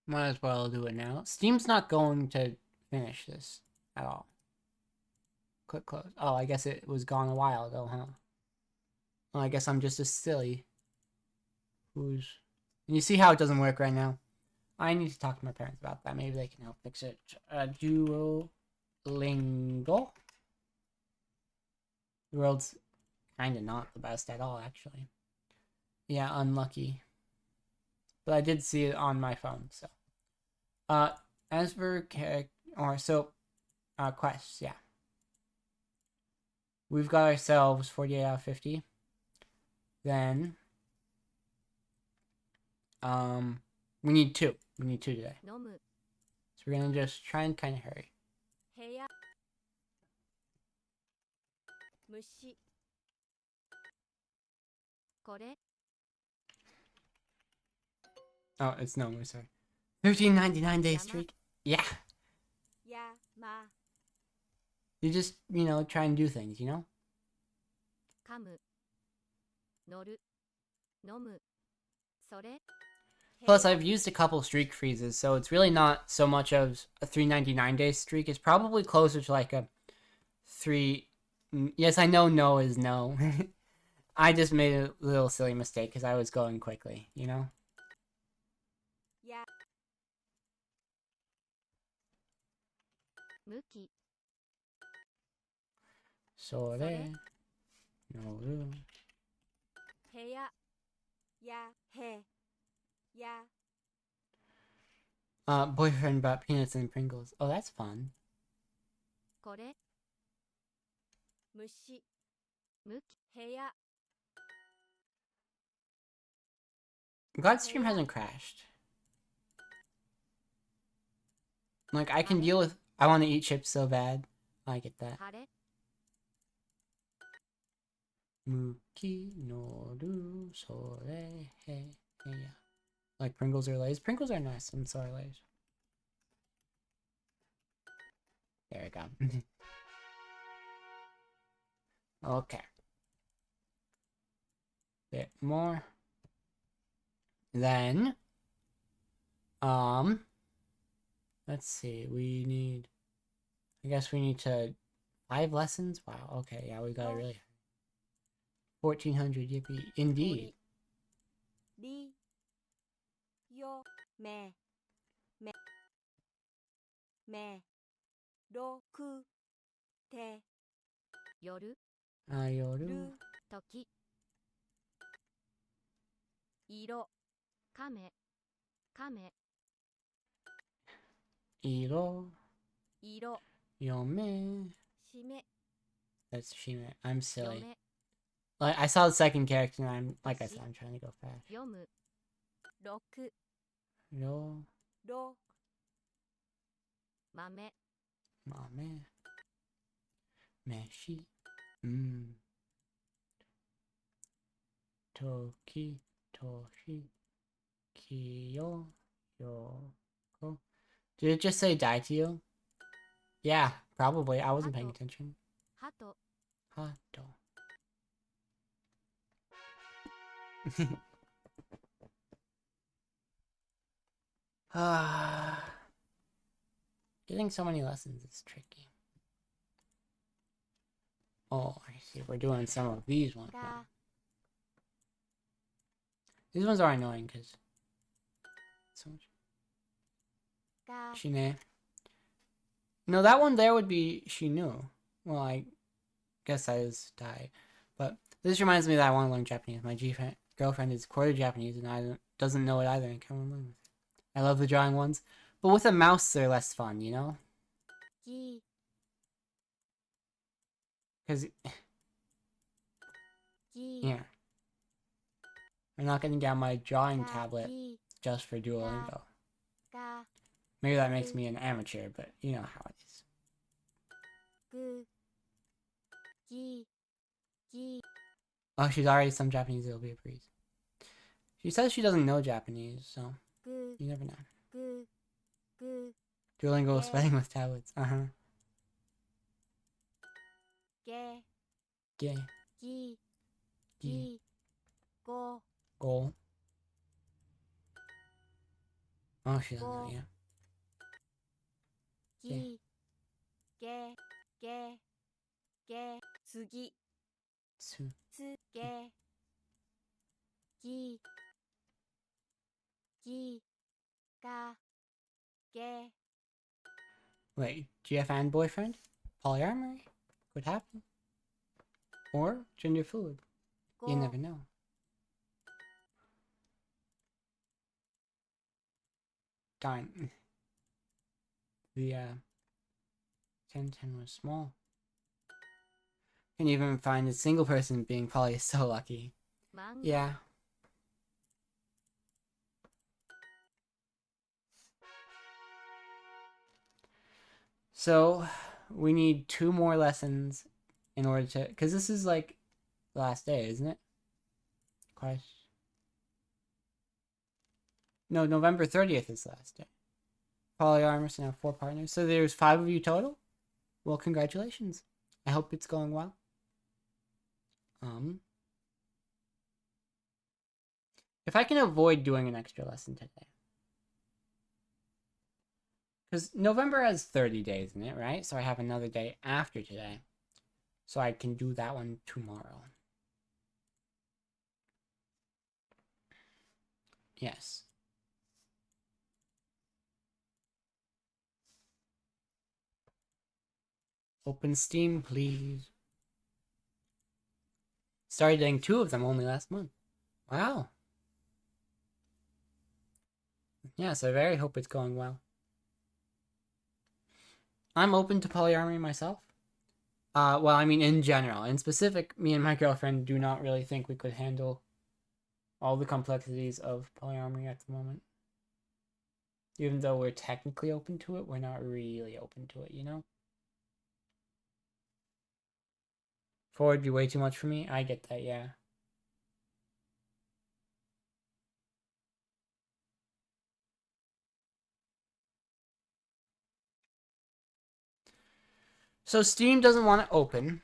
[SPEAKER 1] Might as well do it now. Steam's not going to finish this at all. Click close. Oh, I guess it was gone a while ago, huh? Well, I guess I'm just as silly. You see how it doesn't work right now? I need to talk to my parents about that. Maybe they can help fix it. Duolingo. The world's kind of not the best at all, actually. Yeah, unlucky. But I did see it on my phone, so. As for quests, yeah. We've got ourselves 48 out of 50. Then, we need 2. We need 2 today. So we're gonna just try and kind of hurry. Oh, it's no, sorry. 1399 day streak. Yeah. You just, try and do things, Plus, I've used a couple streak freezes, so it's really not so much of a 399-day streak. It's probably closer to like a 3... Yes, I know no is no. I just made a little silly mistake because I was going quickly, you know? Sore. Noru. Boyfriend bought peanuts and Pringles. Oh, that's fun. I'm glad stream hasn't crashed. Like, I can deal with... I want to eat chips so bad. I get that. Muki noru sore he heya. Like Pringles or Lay's. Pringles are nice. I'm sorry, Lay's. There we go. Okay. Bit more. Then, let's see. We need... I guess we need to... 5 lessons? Wow, okay. Yeah, we got it really... 1400, yippee. Indeed. Yoru. Iro. Yome. That's Shime. I'm silly. Like, I saw the second character and I'm... Like I said, I'm trying to go fast. Ro. Mame. Meshi. Toki. Toshi. Kiyo. Yoko. Did it just say die to you? Yeah, probably. I wasn't paying attention. Hato. Getting so many lessons is tricky. Oh, I see. We're doing some of these ones now. These ones are annoying because so much. Shine. No, that one there would be Shinu. Well, I guess that is Dai. But this reminds me that I want to learn Japanese. My girlfriend is quarter Japanese and doesn't know it either. And can't learn with it. I love the drawing ones, but with a mouse they're less fun, you know? Because yeah, I'm not gonna get my drawing tablet just for Duolingo. Maybe that makes me an amateur, but you know how it is. Oh, she's already some Japanese. It'll be a breeze. She says she doesn't know Japanese, so you never know. Duolingo is spelling with tablets. Ge. Goal. Oh, she doesn't know, yeah. Wait, GF and boyfriend? Polyamory? Could happen. Or gender fluid. You never know. Darn. The 1010 was small. Can't even find a single person being poly is so lucky. Yeah. So, we need 2 more lessons in order to... Because this is like the last day, isn't it? No, November 30th is the last day. Polyamorous and have 4 partners. So there's 5 of you total? Well, congratulations. I hope it's going well. If I can avoid doing an extra lesson today. Because November has 30 days in it, right? So I have another day after today. So I can do that one tomorrow. Yes. Open Steam, please. Started getting 2 of them only last month. Wow. Yes, I very hope it's going well. I'm open to polyamory myself. Well, I mean, in general. In specific, me and my girlfriend do not really think we could handle all the complexities of polyamory at the moment. Even though we're technically open to it, we're not really open to it, you know? 4 would be way too much for me. I get that, yeah. So Steam doesn't want to open.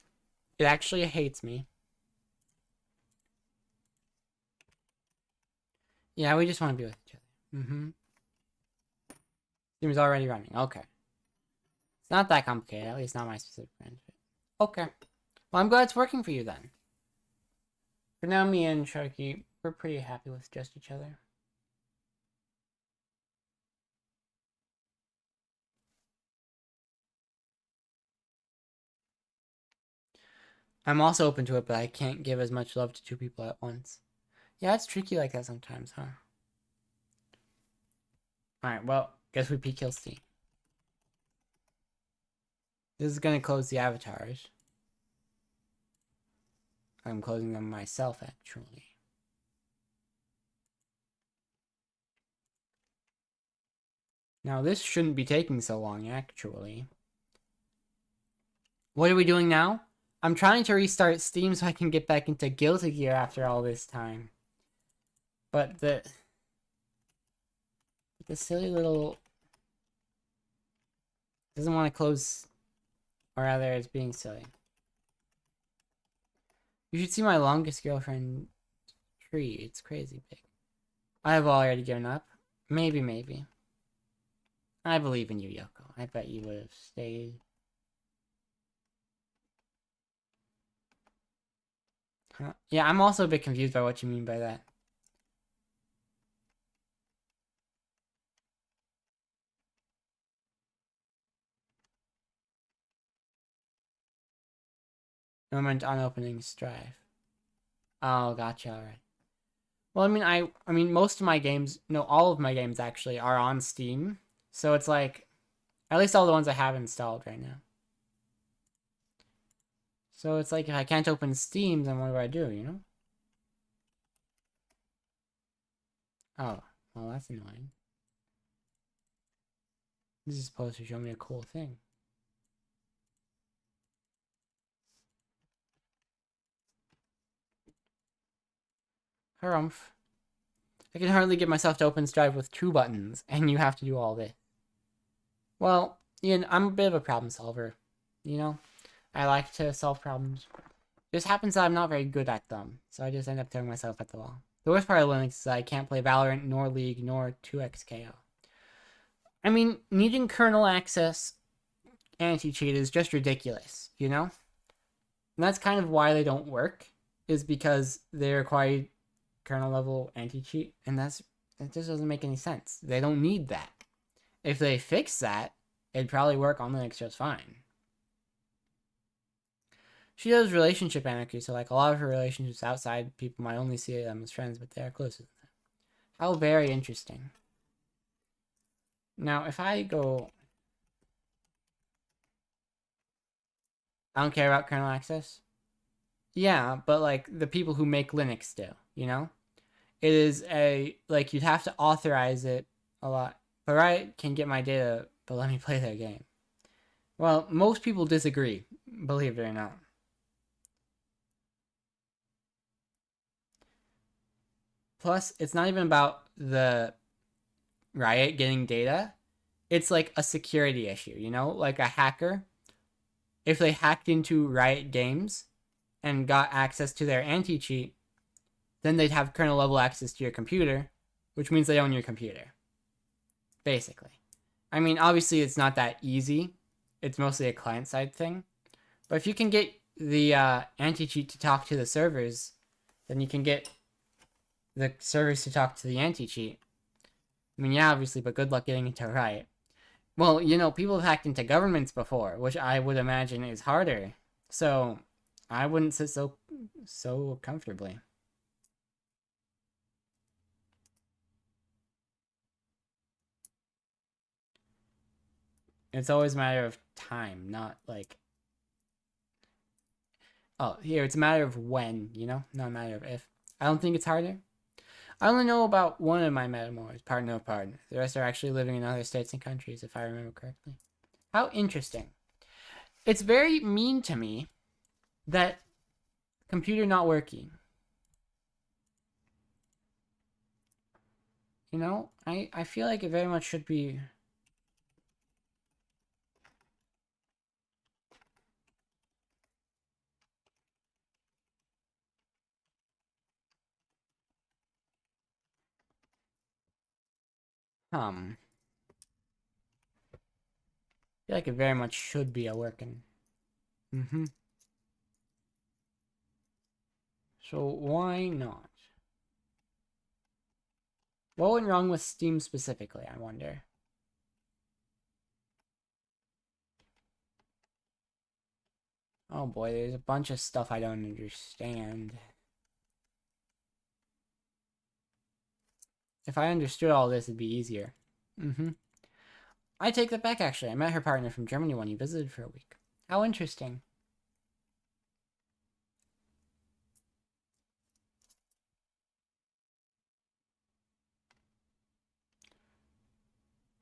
[SPEAKER 1] It actually hates me. Yeah, we just want to be with each other. Steam is already running. Okay. It's not that complicated. At least not my specific brand. Okay. Well, I'm glad it's working for you then. For now, me and Sharky, we're pretty happy with just each other. I'm also open to it, but I can't give as much love to 2 people at once. Yeah, it's tricky like that sometimes, huh? Alright, well, guess we peek kill Steam. This is gonna close the avatars. I'm closing them myself, actually. Now, this shouldn't be taking so long, actually. What are we doing now? I'm trying to restart Steam so I can get back into Guilty Gear after all this time. But the silly little... doesn't want to close... or rather, it's being silly. You should see my longest girlfriend tree. It's crazy big. I have already given up. Maybe. I believe in you, Yoko. I bet you would have stayed. Huh? Yeah, I'm also a bit confused by what you mean by that. Moment on opening Strive. Oh, gotcha. All right. Well, I mean, most of my games, no, all of my games actually are on Steam. So it's like, at least all the ones I have installed right now. So it's like, if I can't open Steam, then what do I do, you know? Oh, well, that's annoying. This is supposed to show me a cool thing. Harumph. I can hardly get myself to open Strive with 2 buttons, and you have to do all this. Well, Ian, I'm a bit of a problem solver, you know? I like to solve problems. It just happens that I'm not very good at them, so I just end up throwing myself at the wall. The worst part of Linux is that I can't play Valorant, nor League, nor 2xKO. I mean, needing kernel access anti-cheat is just ridiculous, you know? And that's kind of why they don't work, is because they require kernel level anti-cheat, and that just doesn't make any sense. They don't need that. If they fix that, it'd probably work on Linux just fine. She does relationship anarchy, so like a lot of her relationships outside, people might only see them as friends, but they are closer than that. How very interesting. Now, if I go... I don't care about kernel access. Yeah, but like the people who make Linux do, you know? It is like you'd have to authorize it a lot. But Riot can get my data, but let me play their game. Well, most people disagree, believe it or not. Plus, it's not even about the Riot getting data. It's like a security issue, you know? Like a hacker, if they hacked into Riot Games and got access to their anti-cheat, then they'd have kernel level access to your computer, which means they own your computer. Basically. I mean, obviously it's not that easy. It's mostly a client-side thing. But if you can get the anti-cheat to talk to the servers, then you can get the servers to talk to the anti-cheat. I mean, yeah, obviously, but good luck getting it to right. Well, you know, people have hacked into governments before, which I would imagine is harder. So, I wouldn't sit so comfortably. It's always a matter of time, not like... Oh, here, it's a matter of when, you know? Not a matter of if. I don't think it's harder. I only know about one of my metamors, partner of partner. The rest are actually living in other states and countries, if I remember correctly. How interesting. It's very mean to me that computer not working. You know, I feel like it very much should be... I feel like it very much should be a working. So why not? What went wrong with Steam specifically, I wonder? Oh boy, there's a bunch of stuff I don't understand. If I understood all this, it'd be easier. I take that back, actually. I met her partner from Germany when he visited for a week. How interesting.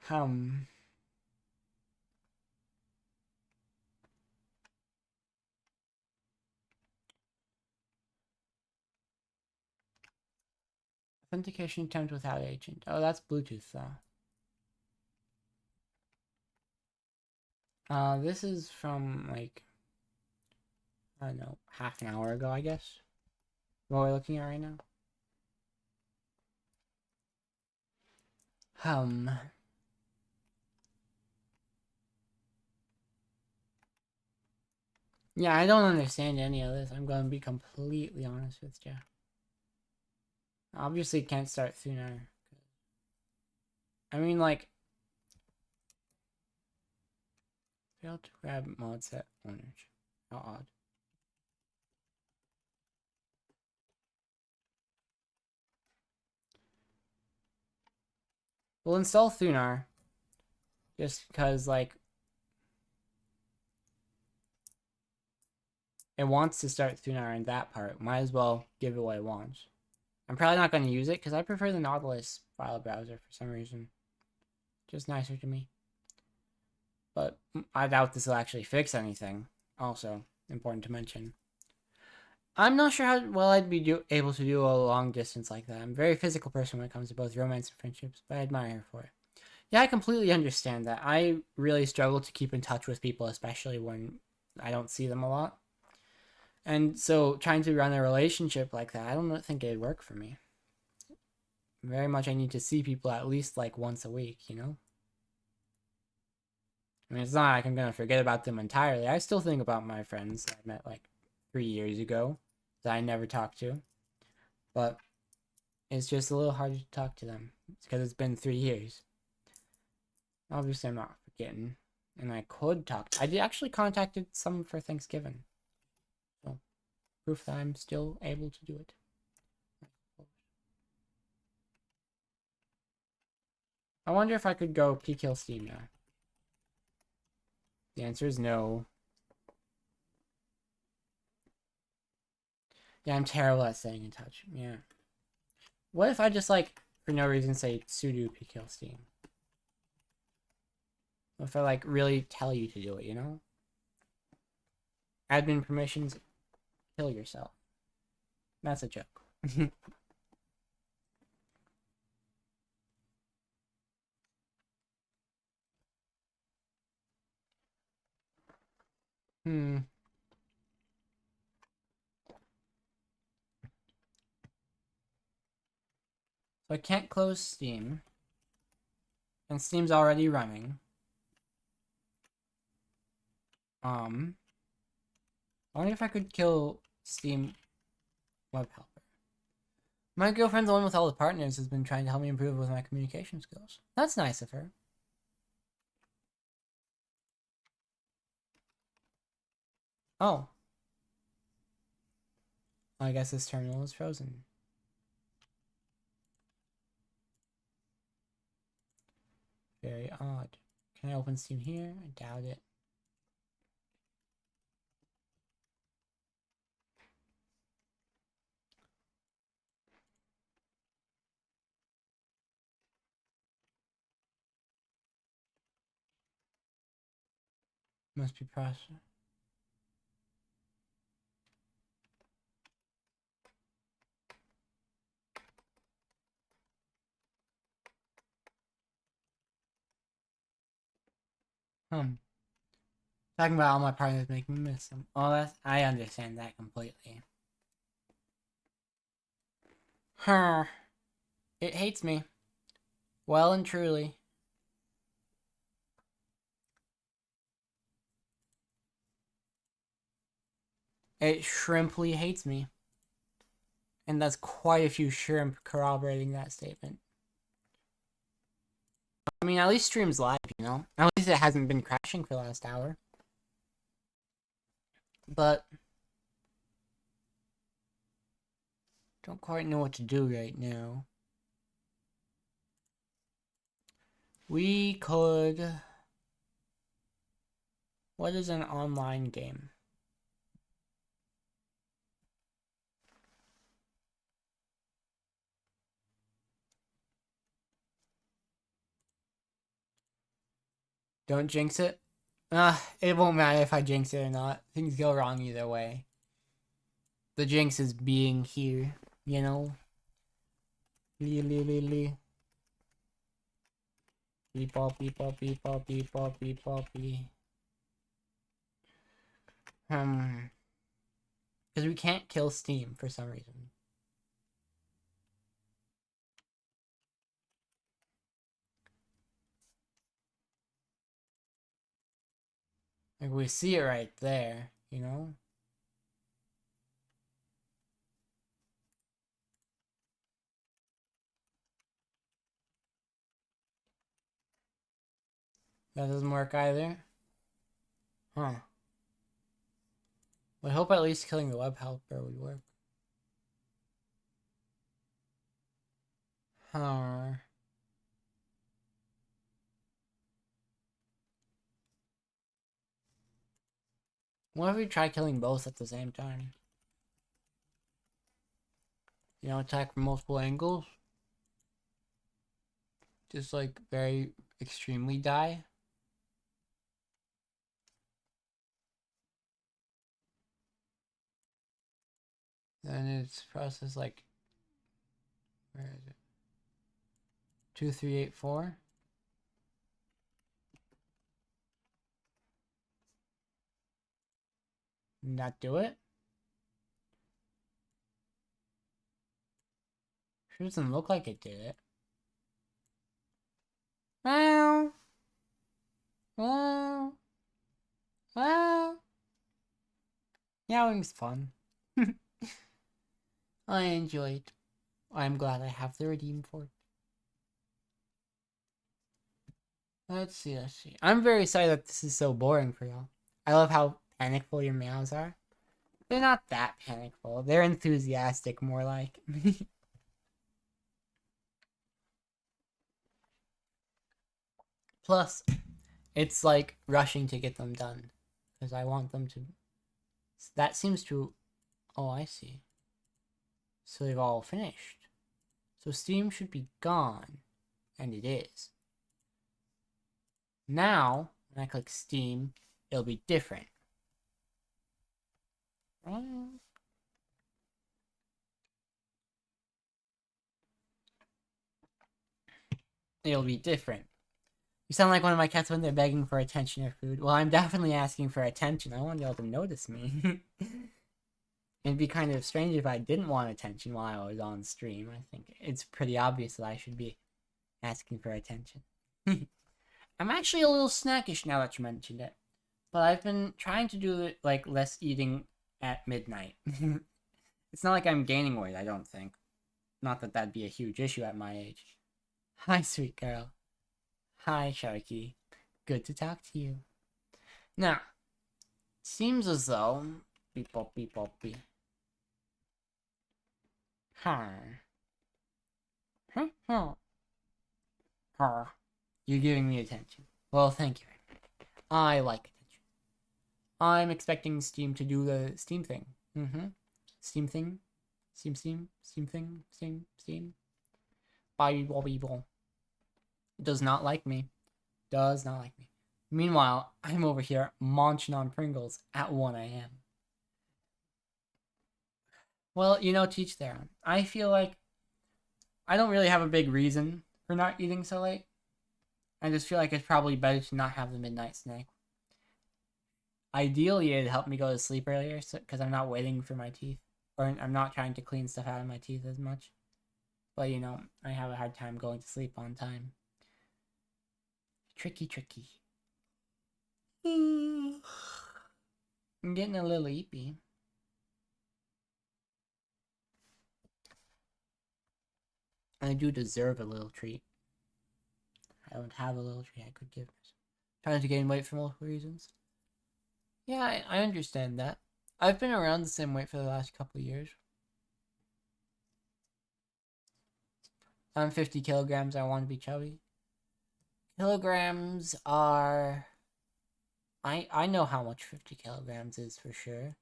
[SPEAKER 1] Um... Authentication attempt without agent. Oh, that's Bluetooth, though. This is from, like, I don't know, half an hour ago, I guess. What we're looking at right now. Yeah, I don't understand any of this. I'm going to be completely honest with you. Obviously, can't start sooner. I mean, like, failed to grab mod set owners. How odd. We'll install Thunar. Just because, like, it wants to start Thunar in that part. Might as well give it what it wants. I'm probably not going to use it because I prefer the Nautilus file browser for some reason. Just nicer to me. But I doubt this will actually fix anything. Also, important to mention. I'm not sure how well I'd be able to do a long distance like that. I'm a very physical person when it comes to both romance and friendships, but I admire her for it. Yeah, I completely understand that. I really struggle to keep in touch with people, especially when I don't see them a lot. And so trying to run a relationship like that, I don't think it'd work for me. Very much I need to see people at least like once a week, you know? I mean, it's not like I'm going to forget about them entirely. I still think about my friends that I met like 3 years ago that I never talked to. But it's just a little hard to talk to them because it's been 3 years. Obviously, I'm not forgetting. And I could talk. I did actually contacted some for Thanksgiving. So, proof that I'm still able to do it. I wonder if I could go P-Kill Steam now. The answer is no. Yeah, I'm terrible at staying in touch. Yeah. What if I just, like, for no reason say sudo P-Kill Steam? What if I, like, really tell you to do it, you know? Admin permissions, kill yourself. That's a joke. So I can't close Steam. And Steam's already running. I wonder if I could kill Steam Web Helper. My girlfriend, the one with all the partners, has been trying to help me improve with my communication skills. That's nice of her. Oh. I guess this terminal is frozen. Very odd. Can I open Steam here? I doubt it. Must be processed. Talking about all my partners making me miss them. Oh, I understand that completely. It hates me. Well and truly. It shrimply hates me. And that's quite a few shrimp corroborating that statement. I mean, at least stream's live, you know? At least it hasn't been crashing for the last hour. But don't quite know what to do right now. We could... What is an online game? Don't jinx it. It won't matter if I jinx it or not. Things go wrong either way. The jinx is being here, you know? Beep pop, beep pop, beep pop, beep pop, beep pop, beep. Because we can't kill Steam for some reason. Like, we see it right there, you know? That doesn't work either. Huh. I hope at least killing the web helper would work. Huh. What if we try killing both at the same time? You know, attack from multiple angles? Just like very extremely die? Then it's process like, where is it? 2384. Not do it? Sure doesn't look like it did it. Wow. Wow. Wow. Meowing's fun. I enjoy it. I'm glad I have the redeem for it. Let's see. I'm very sorry that this is so boring for y'all. I love how panicful your meows are. They're not that panicful. They're enthusiastic, more like. Plus, it's like rushing to get them done. Because I want them to... That seems to... Oh, I see. So they've all finished. So Steam should be gone. And it is. Now, when I click Steam, it'll be different. It'll be different. You sound like one of my cats when they're begging for attention or food. Well, I'm definitely asking for attention. I want y'all to notice me. It'd be kind of strange if I didn't want attention while I was on stream. I think it's pretty obvious that I should be asking for attention. I'm actually a little snackish now that you mentioned it. But I've been trying to do it like less eating at midnight. It's not like I'm gaining weight, I don't think. Not that that'd be a huge issue at my age. Hi, sweet girl. Hi, Sharky. Good to talk to you. Now, seems as though... Beep, bop, beep, bop, beep. Hi. You're giving me attention. Well, thank you. I like attention. I'm expecting Steam to do the Steam thing. Steam thing. Steam thing. Steam. Bible. Does not like me. Does not like me. Meanwhile, I'm over here munching on Pringles at 1 a.m. Well, you know, teach their own. I feel like I don't really have a big reason for not eating so late. I just feel like it's probably better to not have the midnight snack. Ideally, it'd help me go to sleep earlier because I'm not waiting for my teeth. Or I'm not trying to clean stuff out of my teeth as much. But, you know, I have a hard time going to sleep on time. Tricky. I'm getting a little eepy. I do deserve a little treat. I don't have a little treat I could give myself. Trying to gain weight for multiple reasons. Yeah, I understand that. I've been around the same weight for the last couple of years. I'm 50 kilograms. I want to be chubby. Kilograms are... I know how much 50 kilograms is for sure.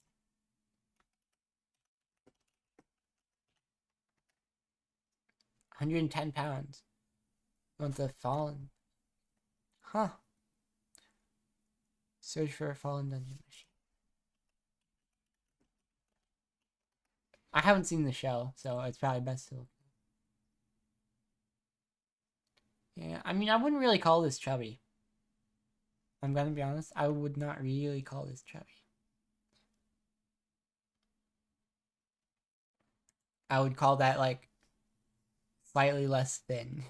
[SPEAKER 1] £110. Want the fallen? Huh. Search for a fallen dungeon machine. I haven't seen the show, so it's probably best to look. Yeah, I mean, I wouldn't really call this chubby. I'm gonna be honest, I would not really call this chubby. I would call that, like, slightly less thin.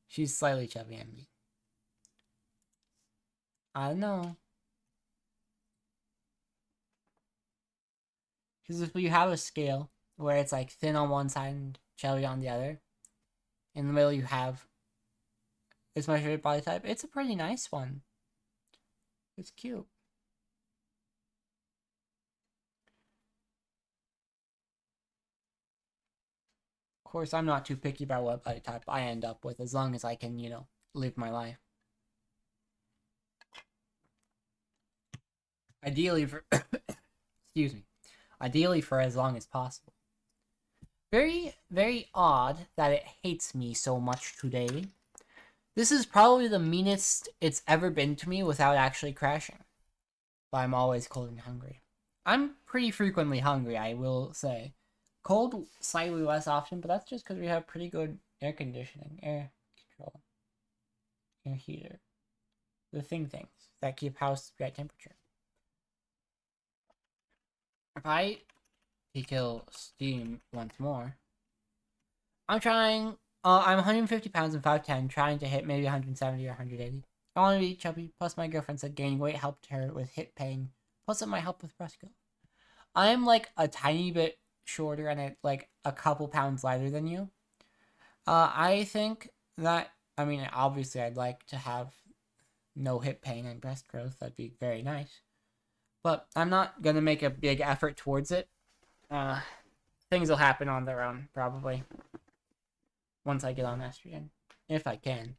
[SPEAKER 1] She's slightly chubby, I mean. I don't know. Because if you have a scale where it's, like, thin on one side and chubby on the other, in the middle you have... It's my favorite body type. It's a pretty nice one. It's cute. Of course, I'm not too picky about what body type I end up with, as long as I can, you know, live my life. Ideally for... Excuse me. Ideally for as long as possible. Very, very odd that it hates me so much today. This is probably the meanest it's ever been to me without actually crashing. But I'm always cold and hungry. I'm pretty frequently hungry, I will say. Cold, slightly less often, but that's just because we have pretty good air conditioning, air control, air heater. The things that keep house at temperature. If I kill Steam once more, I'm 150 pounds and 5'10", trying to hit maybe 170 or 180. I want to be chubby, plus my girlfriend said gaining weight helped her with hip pain, plus it might help with breast growth. I'm like a tiny bit shorter and like a couple pounds lighter than you. I think that, I mean, obviously I'd like to have no hip pain and breast growth. That'd be very nice. But I'm not going to make a big effort towards it. Things will happen on their own, probably. Once I get on estrogen. If I can.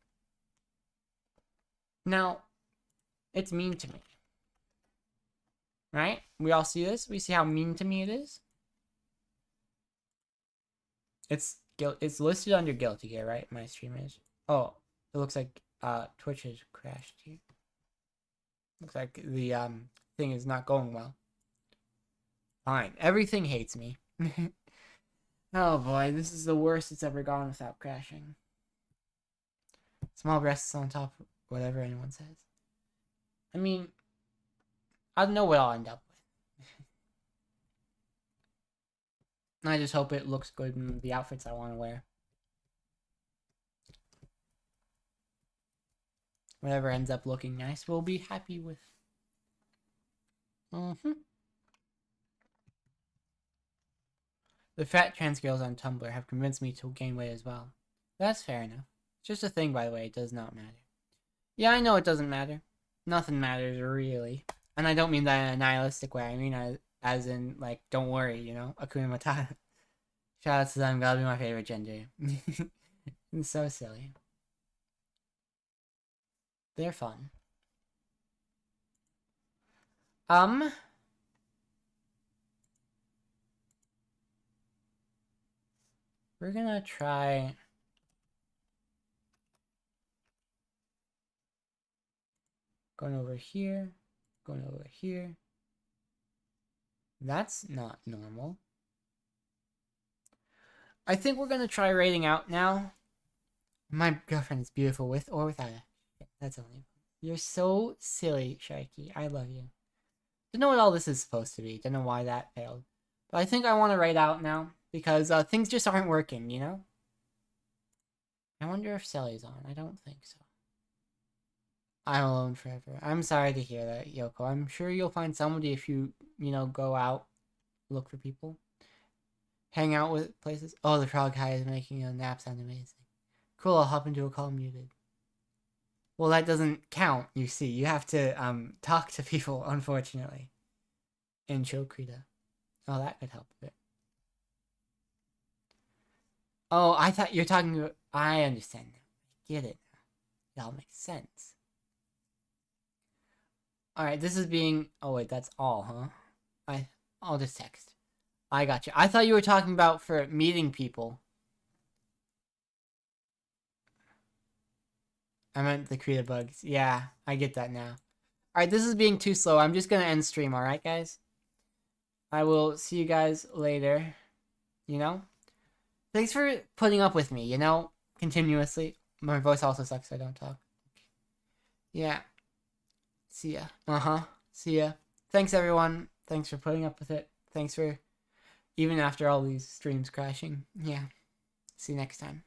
[SPEAKER 1] Now, it's mean to me. Right? We all see this? We see how mean to me it is? It's listed under Guilty Gear, right? My stream is. Oh, it looks like Twitch has crashed here. Looks like the thing is not going well. Fine. Everything hates me. Oh boy, this is the worst it's ever gone without crashing. Small breasts on top of whatever anyone says. I mean, I don't know what I'll end up with. I just hope it looks good in the outfits I want to wear. Whatever ends up looking nice, we'll be happy with. The fat trans girls on Tumblr have convinced me to gain weight as well. That's fair enough. It's just a thing, by the way. It does not matter. Yeah, I know it doesn't matter. Nothing matters, really. And I don't mean that in a nihilistic way. I mean as in, like, don't worry, you know? Akuna Matata. Shout out to them. Gotta be my favorite gender. It's so silly. They're fun. We're gonna try... Going over here. Going over here. That's not normal. I think we're gonna try rating out now. My girlfriend is beautiful with or without it. That's only... You're so silly, Sharky. I love you. Don't know what all this is supposed to be. Don't know why that failed. But I think I want to rate out now. Because things just aren't working, you know? I wonder if Sally's on. I don't think so. I'm alone forever. I'm sorry to hear that, Yoko. I'm sure you'll find somebody if you, go out, look for people. Hang out with places. Oh, the frog guy is making a nap sound amazing. Cool, I'll hop into a call muted. Well, that doesn't count, you see. You have to talk to people, unfortunately. In Chokrita. Oh, that could help a bit. Oh, I thought you're talking about... I understand now. I get it now. It all makes sense. Alright, this is being... Oh, wait, that's all, huh? I'll just text. I got you. I thought you were talking about for meeting people. I meant the Krita bugs. Yeah, I get that now. Alright, this is being too slow. I'm just gonna end stream, alright, guys? I will see you guys later. You know? Thanks for putting up with me, continuously. My voice also sucks, so I don't talk. Yeah. See ya. See ya. Thanks, everyone. Thanks for putting up with it. Thanks for... Even after all these streams crashing. Yeah. See you next time.